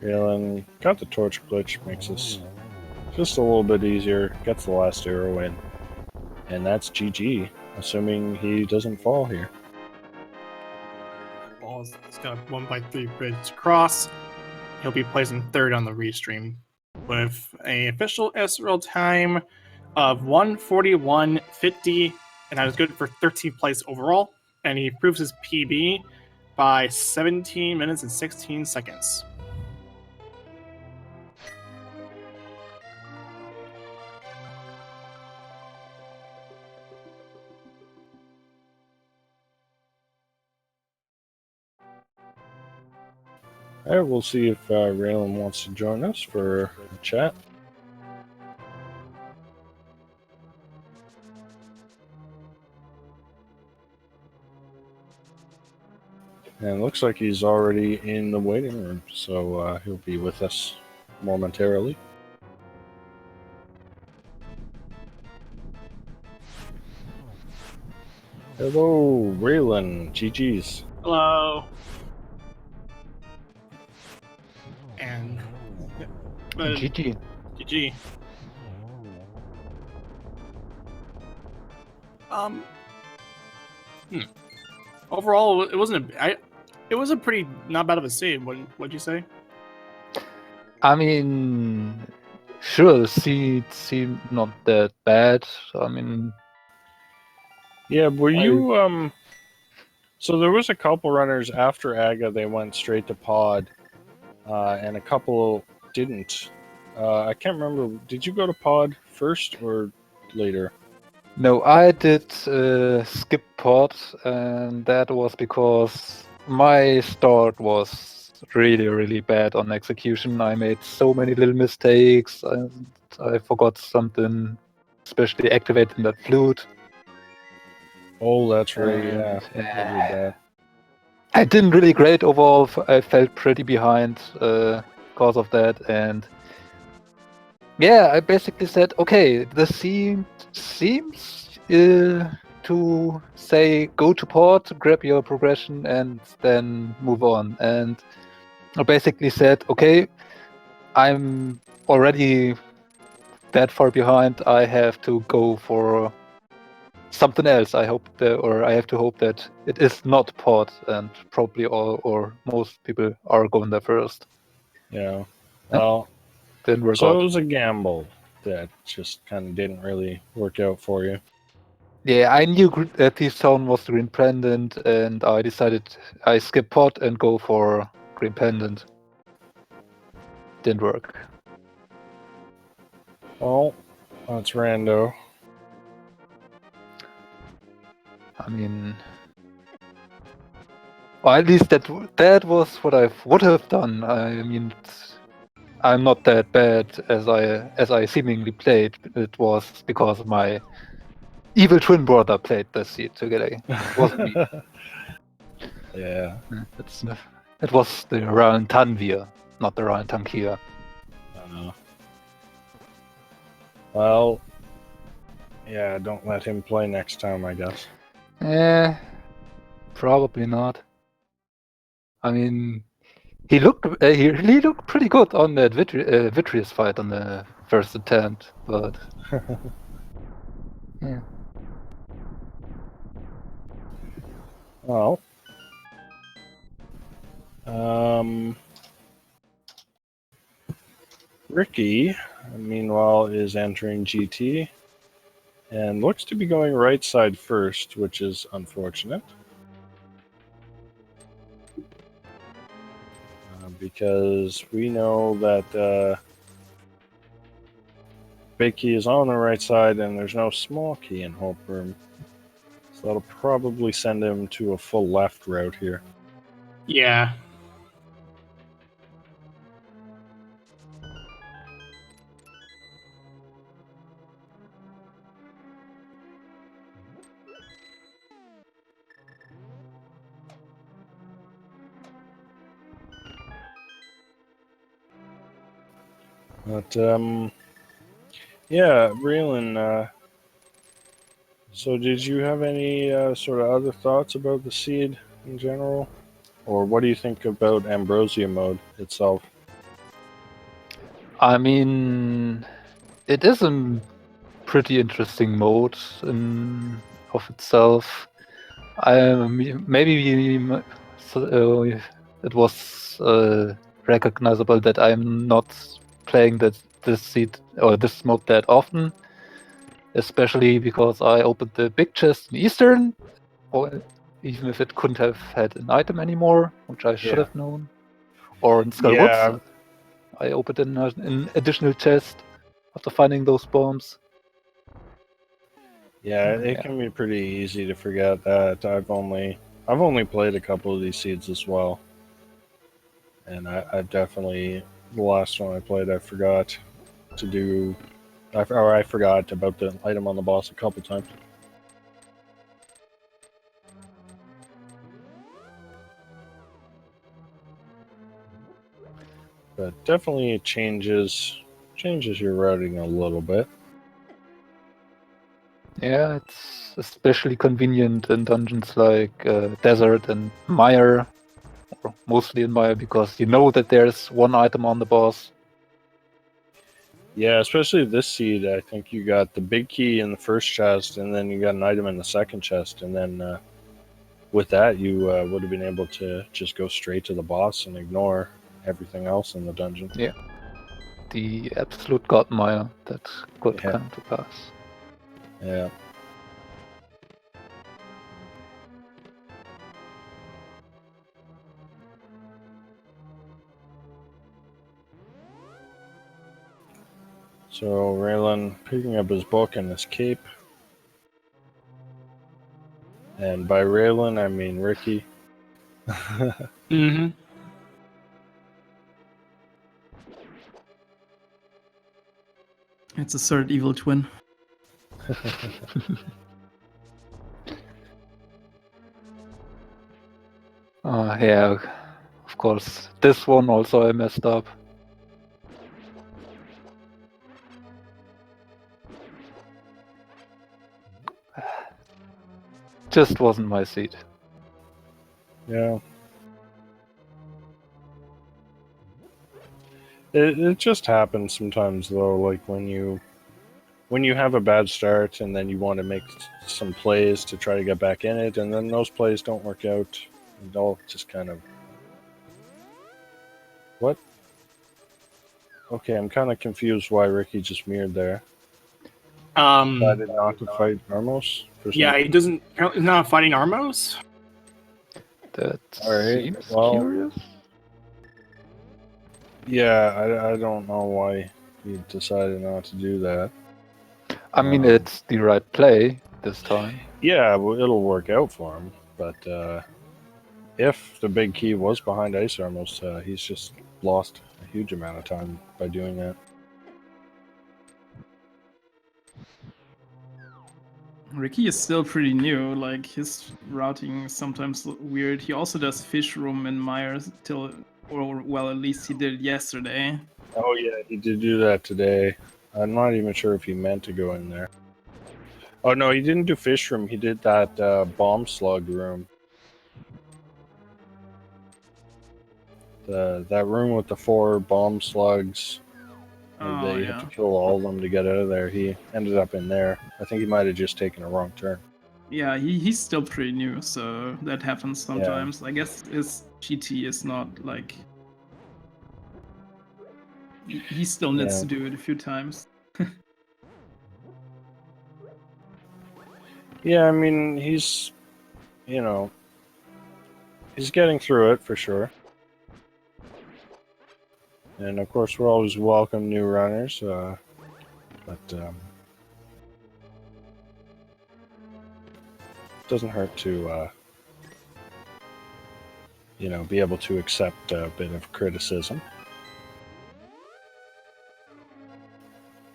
S2: Raylan got the torch glitch, makes this just a little bit easier, gets the last arrow in. And that's GG, assuming he doesn't fall here.
S3: Ball's got a 1x3 bridge across. He'll be placing 3rd on the restream with an official SRL time of 1:41.50, and that is good for 13th place overall. And he improves his PB by 17 minutes and 16 seconds.
S2: Alright, we'll see if Raylan wants to join us for a chat. And it looks like he's already in the waiting room, so he'll be with us momentarily. Hello, Raylan. GG's.
S3: Hello. And
S5: GG.
S3: GG. Overall, it wasn't it was a pretty not bad of a save. What'd you say?
S5: I mean, sure, the seed seemed not that bad. I mean,
S2: Yeah, were you so there was a couple runners after Aga, they went straight to pod, and a couple didn't. I can't remember, did you go to pod first or later?
S5: no, I did skip pod, and that was because my start was really bad on execution. I made so many little mistakes, and I forgot something, especially activating that flute.
S2: Oh, that's right, yeah.
S5: And,
S2: I did that.
S5: I didn't really great overall. I felt pretty behind because of that, and yeah, I basically said, okay, this seems to say go to port, grab your progression, and then move on. And I basically said, okay, I'm already that far behind. I have to go for something else. I hope or I have to hope that it is not port, and probably all or most people are going there first.
S2: Yeah. Well,
S5: Didn't work
S2: so
S5: out.
S2: it was a gamble that just kind of didn't really work out for you.
S5: Yeah, I knew that Thief Town was Green Pendant, and I decided I skip pot and go for Green Pendant. Didn't work.
S2: Oh, that's rando.
S5: I mean, or at least that was what I would have done. I mean, I'm not that bad as I seemingly played. It was because my evil twin brother played the seed together. It wasn't me.
S2: Yeah.
S5: It was the Ryan Tanvir, not the Ryan Tankia.
S2: Well, yeah, don't let him play next time, I guess.
S5: Probably not. I mean, he looked pretty good on that Vitreous fight on the first attempt, but yeah.
S2: Well, Ricky, meanwhile, is entering GT and looks to be going right side first, which is unfortunate. Because we know that big key is on the right side and there's no small key in Hope Room. So that'll probably send him to a full left route here.
S3: Yeah.
S2: But, yeah, Raylan, so did you have any sort of other thoughts about the seed in general? Or what do you think about Ambrosia mode itself?
S5: I mean, it is a pretty interesting mode in of itself. It was recognizable that I'm not playing this seed or this mode that often, especially because I opened the big chest in Eastern, or even if it couldn't have had an item anymore, which I should have known, or in Skull
S2: Yeah.
S5: Woods, I opened an additional chest after finding those bombs.
S2: Yeah, it can be pretty easy to forget that. I've only played a couple of these seeds as well. And I definitely, the last one I played, I forgot to do, or I forgot about the item on the boss a couple times. But definitely changes your routing a little bit.
S5: Yeah, it's especially convenient in dungeons like Desert and Mire, or mostly in Mire, because you know that there's one item on the boss.
S2: Yeah, especially this seed. I think you got the big key in the first chest, and then you got an item in the second chest, and then with that, you would have been able to just go straight to the boss and ignore everything else in the dungeon.
S5: Yeah. The absolute god Mire that could
S2: Yeah.
S5: come to pass.
S2: Yeah. So Raylan picking up his book and his cape. And by Raylan, I mean Ricky.
S3: Mm-hmm.
S4: It's a third evil twin.
S5: Yeah, of course. This one also I messed up. Just wasn't my seat.
S2: Yeah. It just happens sometimes though, like when you have a bad start and then you want to make some plays to try to get back in it, and then those plays don't work out. It all just kind of what? Okay, I'm kind of confused why Ricky just mirrored there. Decided not to fight Armos.
S3: Yeah, he doesn't. He's not fighting Armos.
S5: That
S2: Alright,
S5: seems
S2: well,
S5: curious.
S2: Yeah, I don't know why he decided not to do that.
S5: I mean, it's the right play this time.
S2: Yeah, well, it'll work out for him. But if the big key was behind Ice Armos, he's just lost a huge amount of time by doing that.
S4: Ricky is still pretty new, like his routing is sometimes weird. He also does fish room in Myers or well, at least he did yesterday.
S2: Oh yeah, he did do that today. I'm not even sure if he meant to go in there. Oh no, he didn't do fish room. He did that bomb slug room. That room with the 4 bomb slugs. And
S4: Oh
S2: they
S4: yeah.
S2: have to kill all of them to get out of there. He ended up in there. I think he might have just taken a wrong turn.
S4: Yeah, he's still pretty new, so that happens sometimes. I guess his GT is not like he still needs to do it a few times.
S2: Yeah, I mean he's getting through it for sure. And of course, we're always welcome new runners, but doesn't hurt to be able to accept a bit of criticism.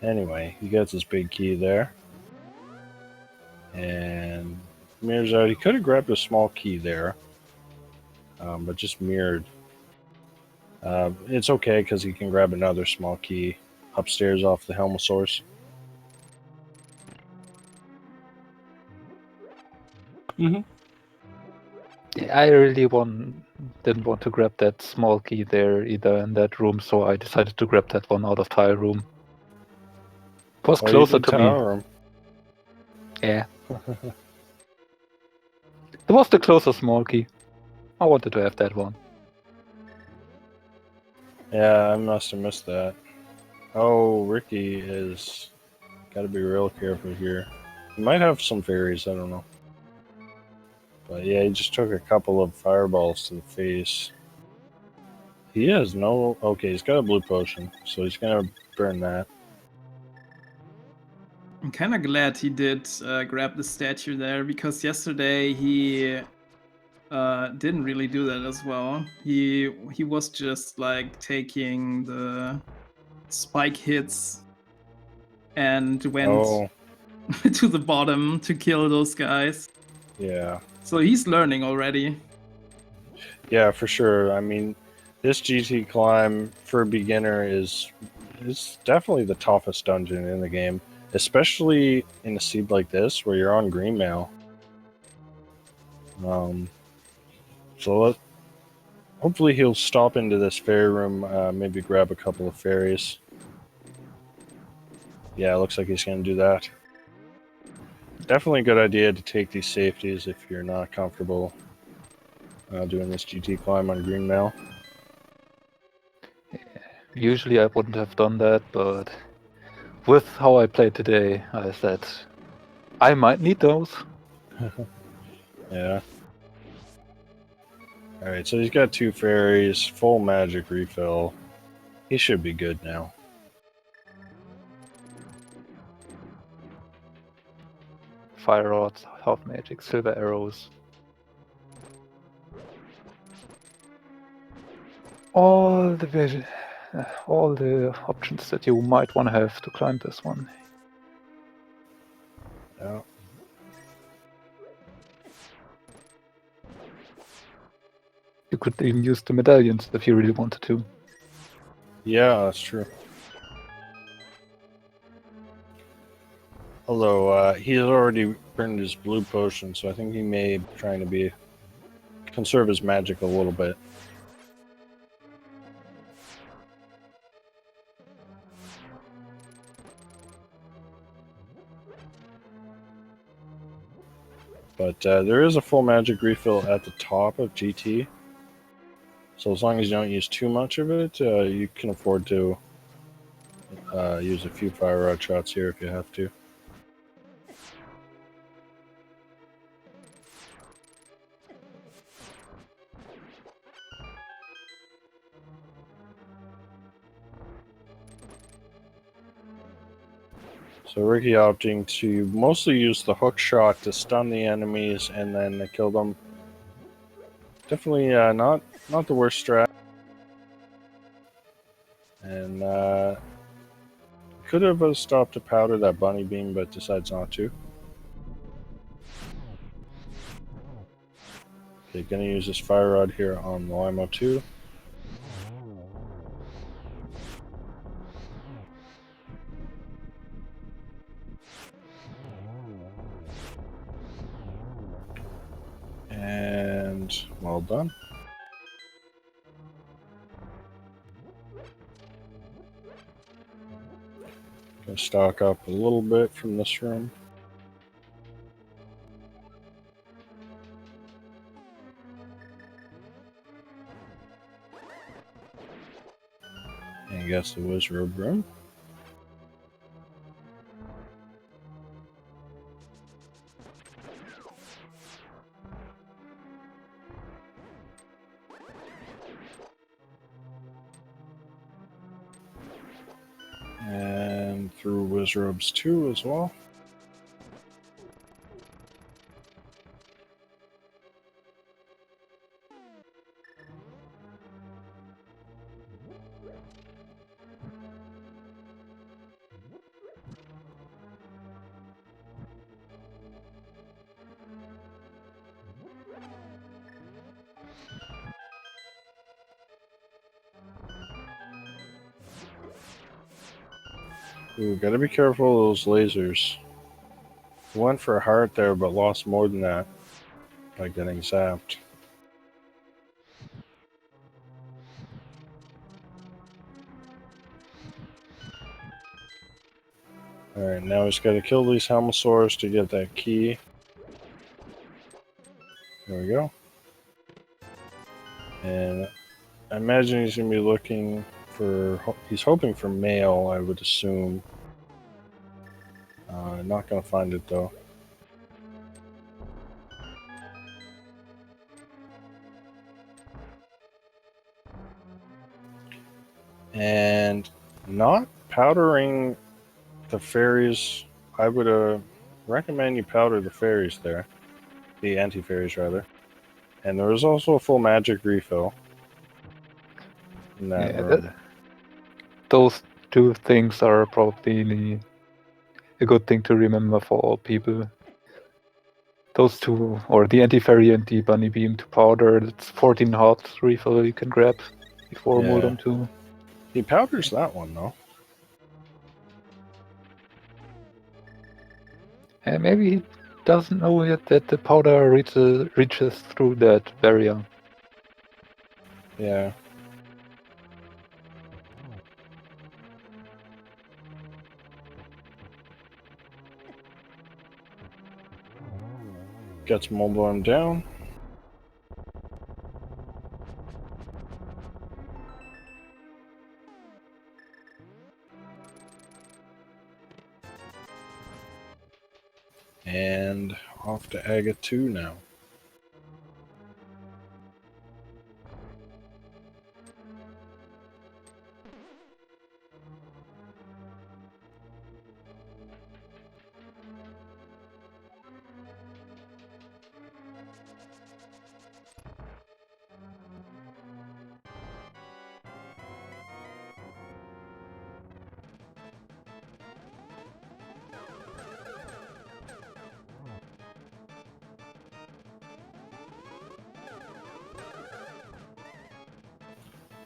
S2: Anyway, he gets his big key there, and mirrors out. He could have grabbed a small key there, but just mirrored. It's okay because he can grab another small key upstairs off the Helmosaurus.
S3: Mm-hmm.
S5: Yeah, I really didn't want to grab that small key there either in that room, so I decided to grab that one out of tile room. It was closer to me.
S2: Room.
S5: Yeah. It was the closer small key. I wanted to have that one.
S2: Yeah, I must have missed that. Oh, Ricky is got to be real careful here. He might have some fairies, I don't know. But yeah, he just took a couple of fireballs to the face. He has no... Okay, he's got a blue potion, so he's going to burn that.
S4: I'm kind of glad he did grab the statue there, because yesterday he didn't really do that as well. He was just like taking the spike hits and went
S2: Oh,
S4: to the bottom to kill those guys.
S2: yeah.
S4: So he's learning already.
S2: Yeah, for sure. I mean, this GT climb for a beginner is definitely the toughest dungeon in the game, especially in a seed like this where you're on green mail. So hopefully he'll stop into this fairy room, maybe grab a couple of fairies. Yeah, it looks like he's going to do that. Definitely a good idea to take these safeties if you're not comfortable doing this GT climb on green mail.
S5: Usually I wouldn't have done that, but with how I played today, I said I might need those.
S2: Yeah. Alright, so he's got 2 fairies, full magic refill. He should be good now.
S5: Fire rods, half magic, silver arrows. All the options that you might want to have to climb this one.
S2: Yeah.
S5: You could even use the medallions if you really wanted to.
S2: Yeah, that's true. Although, he's already burned his blue potion, so I think he may be trying to conserve his magic a little bit. But there is a full magic refill at the top of GT. So as long as you don't use too much of it, you can afford to use a few fire rod shots here if you have to. So Ricky opting to mostly use the hook shot to stun the enemies and then kill them. Definitely not the worst strat. And could have stopped to powder that bunny beam, but decides not to. Okay, gonna use this fire rod here on the Limo 2. And well done. Gonna stock up a little bit from this room. And I guess the wizard room. And through Wizrobes 2 as well. Ooh, gotta be careful of those lasers. Went for a heart there, but lost more than that by getting zapped. Alright, now he's gotta kill these Helmosaurs to get that key. There we go. And I imagine he's gonna be looking for... He's hoping for mail, I would assume. Not gonna find it though. And not powdering the fairies, I would recommend you powder the fairies there. The anti-fairies, rather. And there was also a full magic refill in that
S5: Yeah,
S2: room.
S5: those two things are probably a good thing to remember for all people. Those two, or the anti-fairy and the bunny beam to powder, it's 14 hearts refill you can grab before
S2: Yeah.
S5: Moldom 2.
S2: He powders that one, though.
S5: And maybe he doesn't know yet that the powder reaches through that barrier.
S2: Yeah. Gets Moldorm down. And off to Aga 2 now.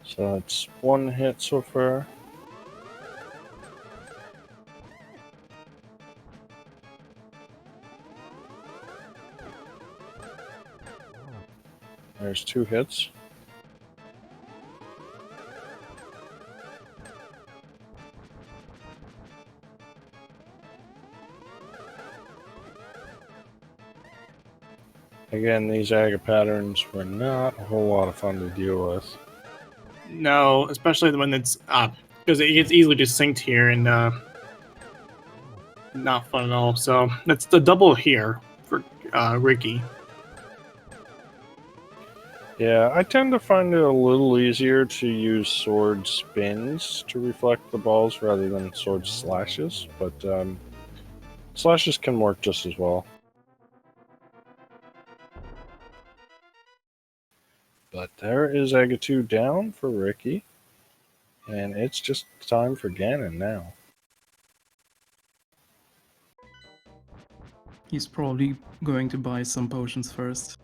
S2: So that's one hit so far. There's 2 hits. Again, these Aga patterns were not a whole lot of fun to deal with.
S3: No, especially the one that's because it gets easily just synced here and not fun at all. So that's the double here for Ricky.
S2: Yeah, I tend to find it a little easier to use sword spins to reflect the balls rather than sword slashes, but slashes can work just as well. But there is Aga 2 down for Ricky, and it's just time for Ganon now.
S4: He's probably going to buy some potions first.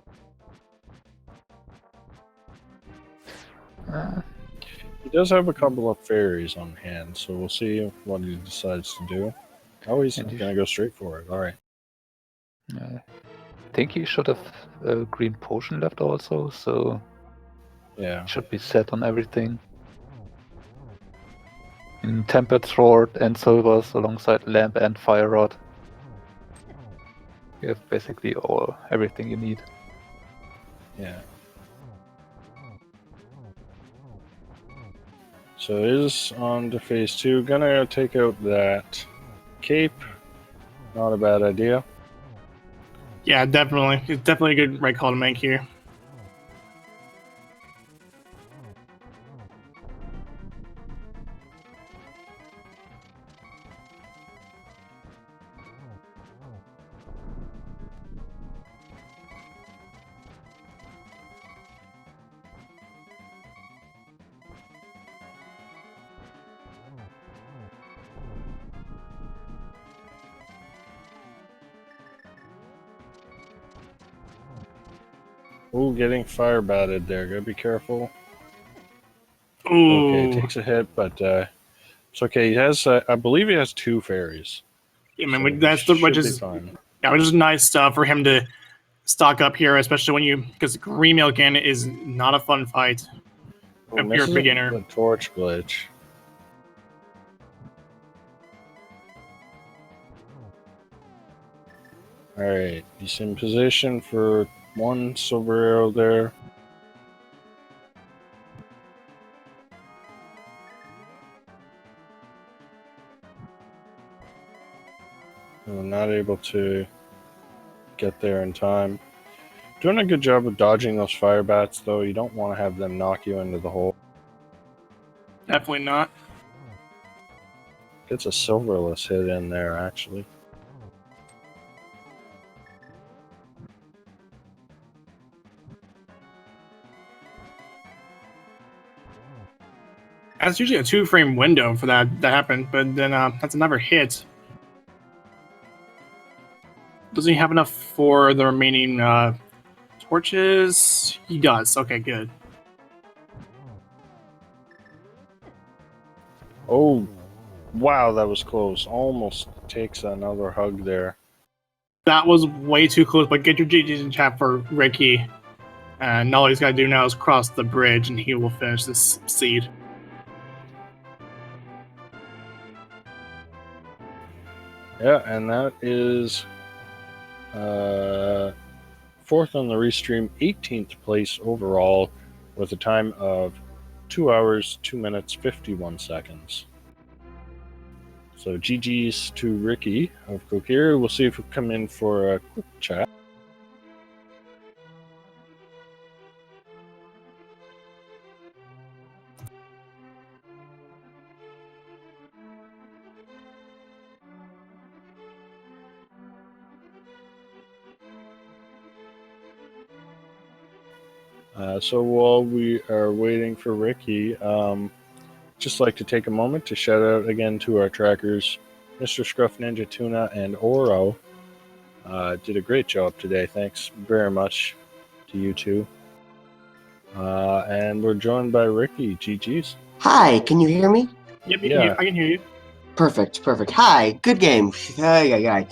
S2: He does have a couple of fairies on hand, so we'll see what he decides to do. Oh, he's
S5: And
S2: gonna go straight for it. Alright.
S5: I think he should have a green potion left also, so
S2: Yeah.
S5: should be set on everything. In Tempered Sword and Silvers alongside Lamp and Fire Rod. You have basically everything you need.
S2: Yeah. So it is on to phase 2. Gonna take out that cape. Not a bad idea.
S3: Yeah, definitely. It's definitely a good right call to make here.
S2: Ooh, getting fire batted there. Gotta be careful.
S3: Ooh.
S2: Okay, takes a hit, but it's okay. He has, I believe he has 2 fairies.
S3: I
S2: So
S3: mean,
S2: he
S3: that's the which
S2: should be
S3: is
S2: fine.
S3: yeah, which is nice stuff for him to stock up here, especially when you because Green Milk Ganon is not a fun fight
S2: Oh,
S3: if you're a
S2: misses
S3: beginner.
S2: the torch glitch. Alright, he's in position for 1 silver arrow there. We're not able to get there in time. Doing a good job of dodging those fire bats, though. You don't want to have them knock you into the hole.
S3: Definitely not.
S2: Gets a silverless hit in there, actually.
S3: That's usually a 2-frame window for that happen, but then that's another hit. Doesn't he have enough for the remaining torches? He does. Okay, good.
S2: Oh, wow, that was close. Almost takes another hug there.
S3: That was way too close, but get your GGs in chat for Ricky. And all he's got to do now is cross the bridge, and he will finish this seed.
S2: Yeah, and that is 4th on the restream, 18th place overall, with a time of 2 hours, 2 minutes, 51 seconds. So GG's to Ricky of Kokiri. We'll see if we come in for a quick chat. So while we are waiting for Ricky, just like to take a moment to shout out again to our trackers, Mr. Scruff Ninja Tuna and Oro. Did a great job today. Thanks very much to you two. And we're joined by Ricky. GG's.
S6: Hi, can you hear me?
S3: Yep,
S2: Yeah.
S3: I can hear you.
S6: Perfect. Hi, good game. Ay.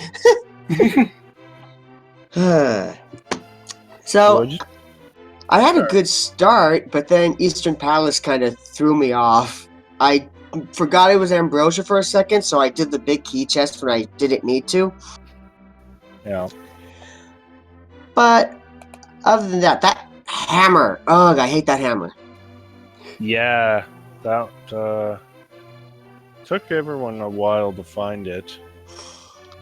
S6: So,
S2: What'd you-
S6: I had a good start, but then Eastern Palace kind of threw me off. I forgot it was Ambrosia for a second, so I did the big key chest when I didn't need to.
S2: Yeah.
S6: But other than that, that hammer. Ugh, I hate that hammer.
S2: Yeah, that took everyone a while to find it.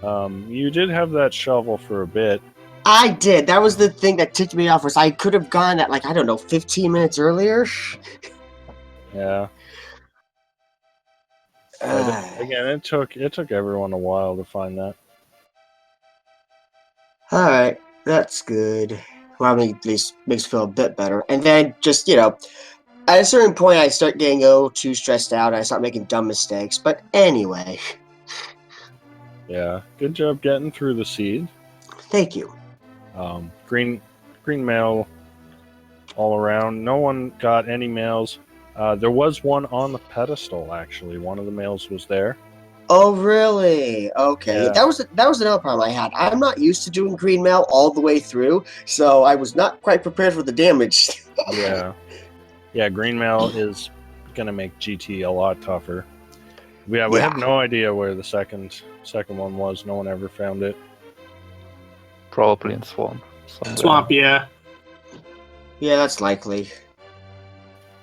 S2: You did have that shovel for a bit.
S6: I did. That was the thing that ticked me off, was I could have gone at, 15 minutes earlier.
S2: Yeah. Again, it took everyone a while to find that.
S6: Alright, that's good. Well, I mean, at least makes me feel a bit better. And then just, at a certain point, I start getting too stressed out. I start making dumb mistakes. But anyway.
S2: Yeah, good job getting through the seed.
S6: Thank you.
S2: Green mail all around. No one got any mails. There was one on the pedestal, actually. One of the mails was there.
S6: Oh, really? Okay.
S2: Yeah.
S6: That was another problem I had. I'm not used to doing green mail all the way through, so I was not quite prepared for the damage.
S2: Yeah. Yeah, green mail is going to make GT a lot tougher. We have no idea where the second one was. No one ever found it.
S5: Probably in Swamp. Somewhere.
S3: Swamp, yeah.
S6: Yeah, that's likely.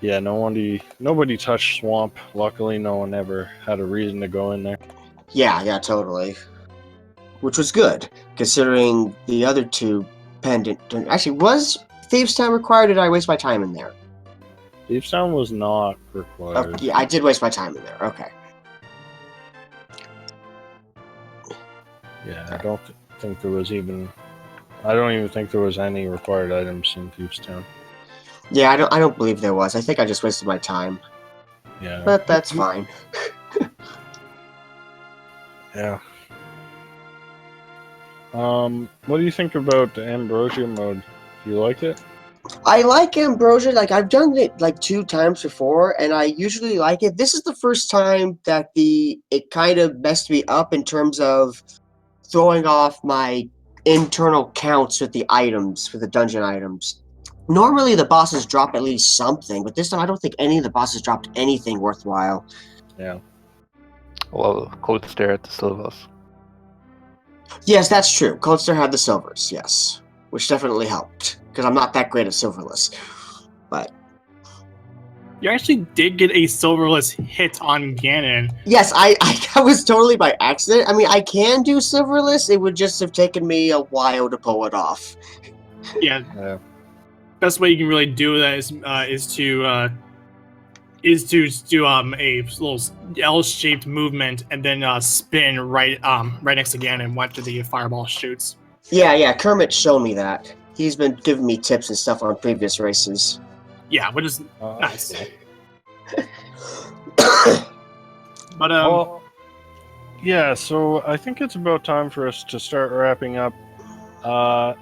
S2: Yeah, nobody touched Swamp. Luckily, no one ever had a reason to go in there.
S6: Yeah, totally. Which was good, considering the other two pendant... Actually, was Thieves' Town required, or did I waste my time in there?
S2: Thieves' Town was not required.
S6: Yeah, I did waste my time in there. Okay.
S2: Yeah, I don't think there was even... I don't even think there was any required items in Thieves' Town.
S6: Yeah, I don't believe there was. I think I just wasted my time.
S2: Yeah.
S6: But that's fine.
S2: Yeah. What do you think about the Ambrosia mode? Do you like it?
S6: I like Ambrosia. I've done it 2 times before, and I usually like it. This is the first time that it kind of messed me up in terms of throwing off my internal counts with the items, for the dungeon items. Normally the bosses drop at least something, but this time I don't think any of the bosses dropped anything worthwhile.
S2: Yeah.
S5: Well, Cold Stare at the Silvers.
S6: Yes, that's true. Cold Stare had the silvers, yes. Which definitely helped, because I'm not that great at silverless. But
S3: You actually did get a silverless hit on Ganon.
S6: yes, I that was totally by accident. I mean, I can do silverless. It would just have taken me a while to pull it off.
S3: Yeah.
S2: Yeah.
S3: Best way you can really do that is to do a little L-shaped movement and then spin right next to Ganon after the fireball shoots.
S6: Yeah, Kermit showed me that. He's been giving me tips and stuff on previous races.
S3: Yeah, which is nice. But
S2: Well, yeah, so I think it's about time for us to start wrapping up.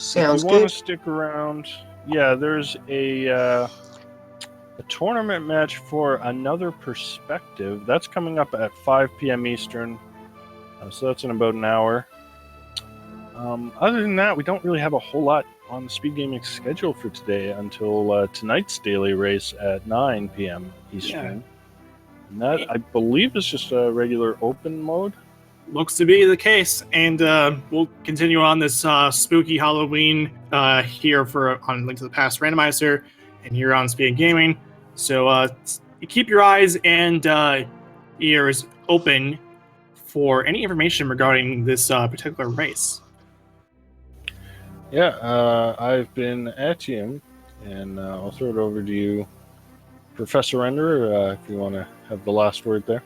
S6: Sounds
S2: if you want to
S6: good.
S2: stick around, yeah, there's a tournament match for Another Perspective. That's coming up at 5 p.m. Eastern, so that's in about an hour. Other than that, we don't really have a whole lot on the Speed Gaming schedule for today until tonight's daily race at 9 p.m. Eastern. And that, I believe, is just a regular open mode.
S3: looks to be the case, and we'll continue on this spooky Halloween here on Link to the Past Randomizer and here on Speed Gaming. So keep your eyes and ears open for any information regarding this particular race.
S2: Yeah, I've been Atium, and I'll throw it over to you, Professor Renderer, if you want to have the last word there.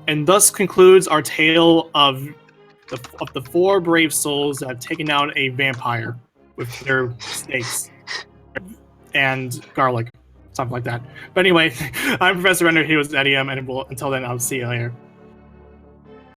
S3: And thus concludes our tale of the four brave souls that have taken out a vampire with their stakes and garlic, something like that. But anyway, I'm Professor Render. He was Eddie M, and until then, I'll see you later.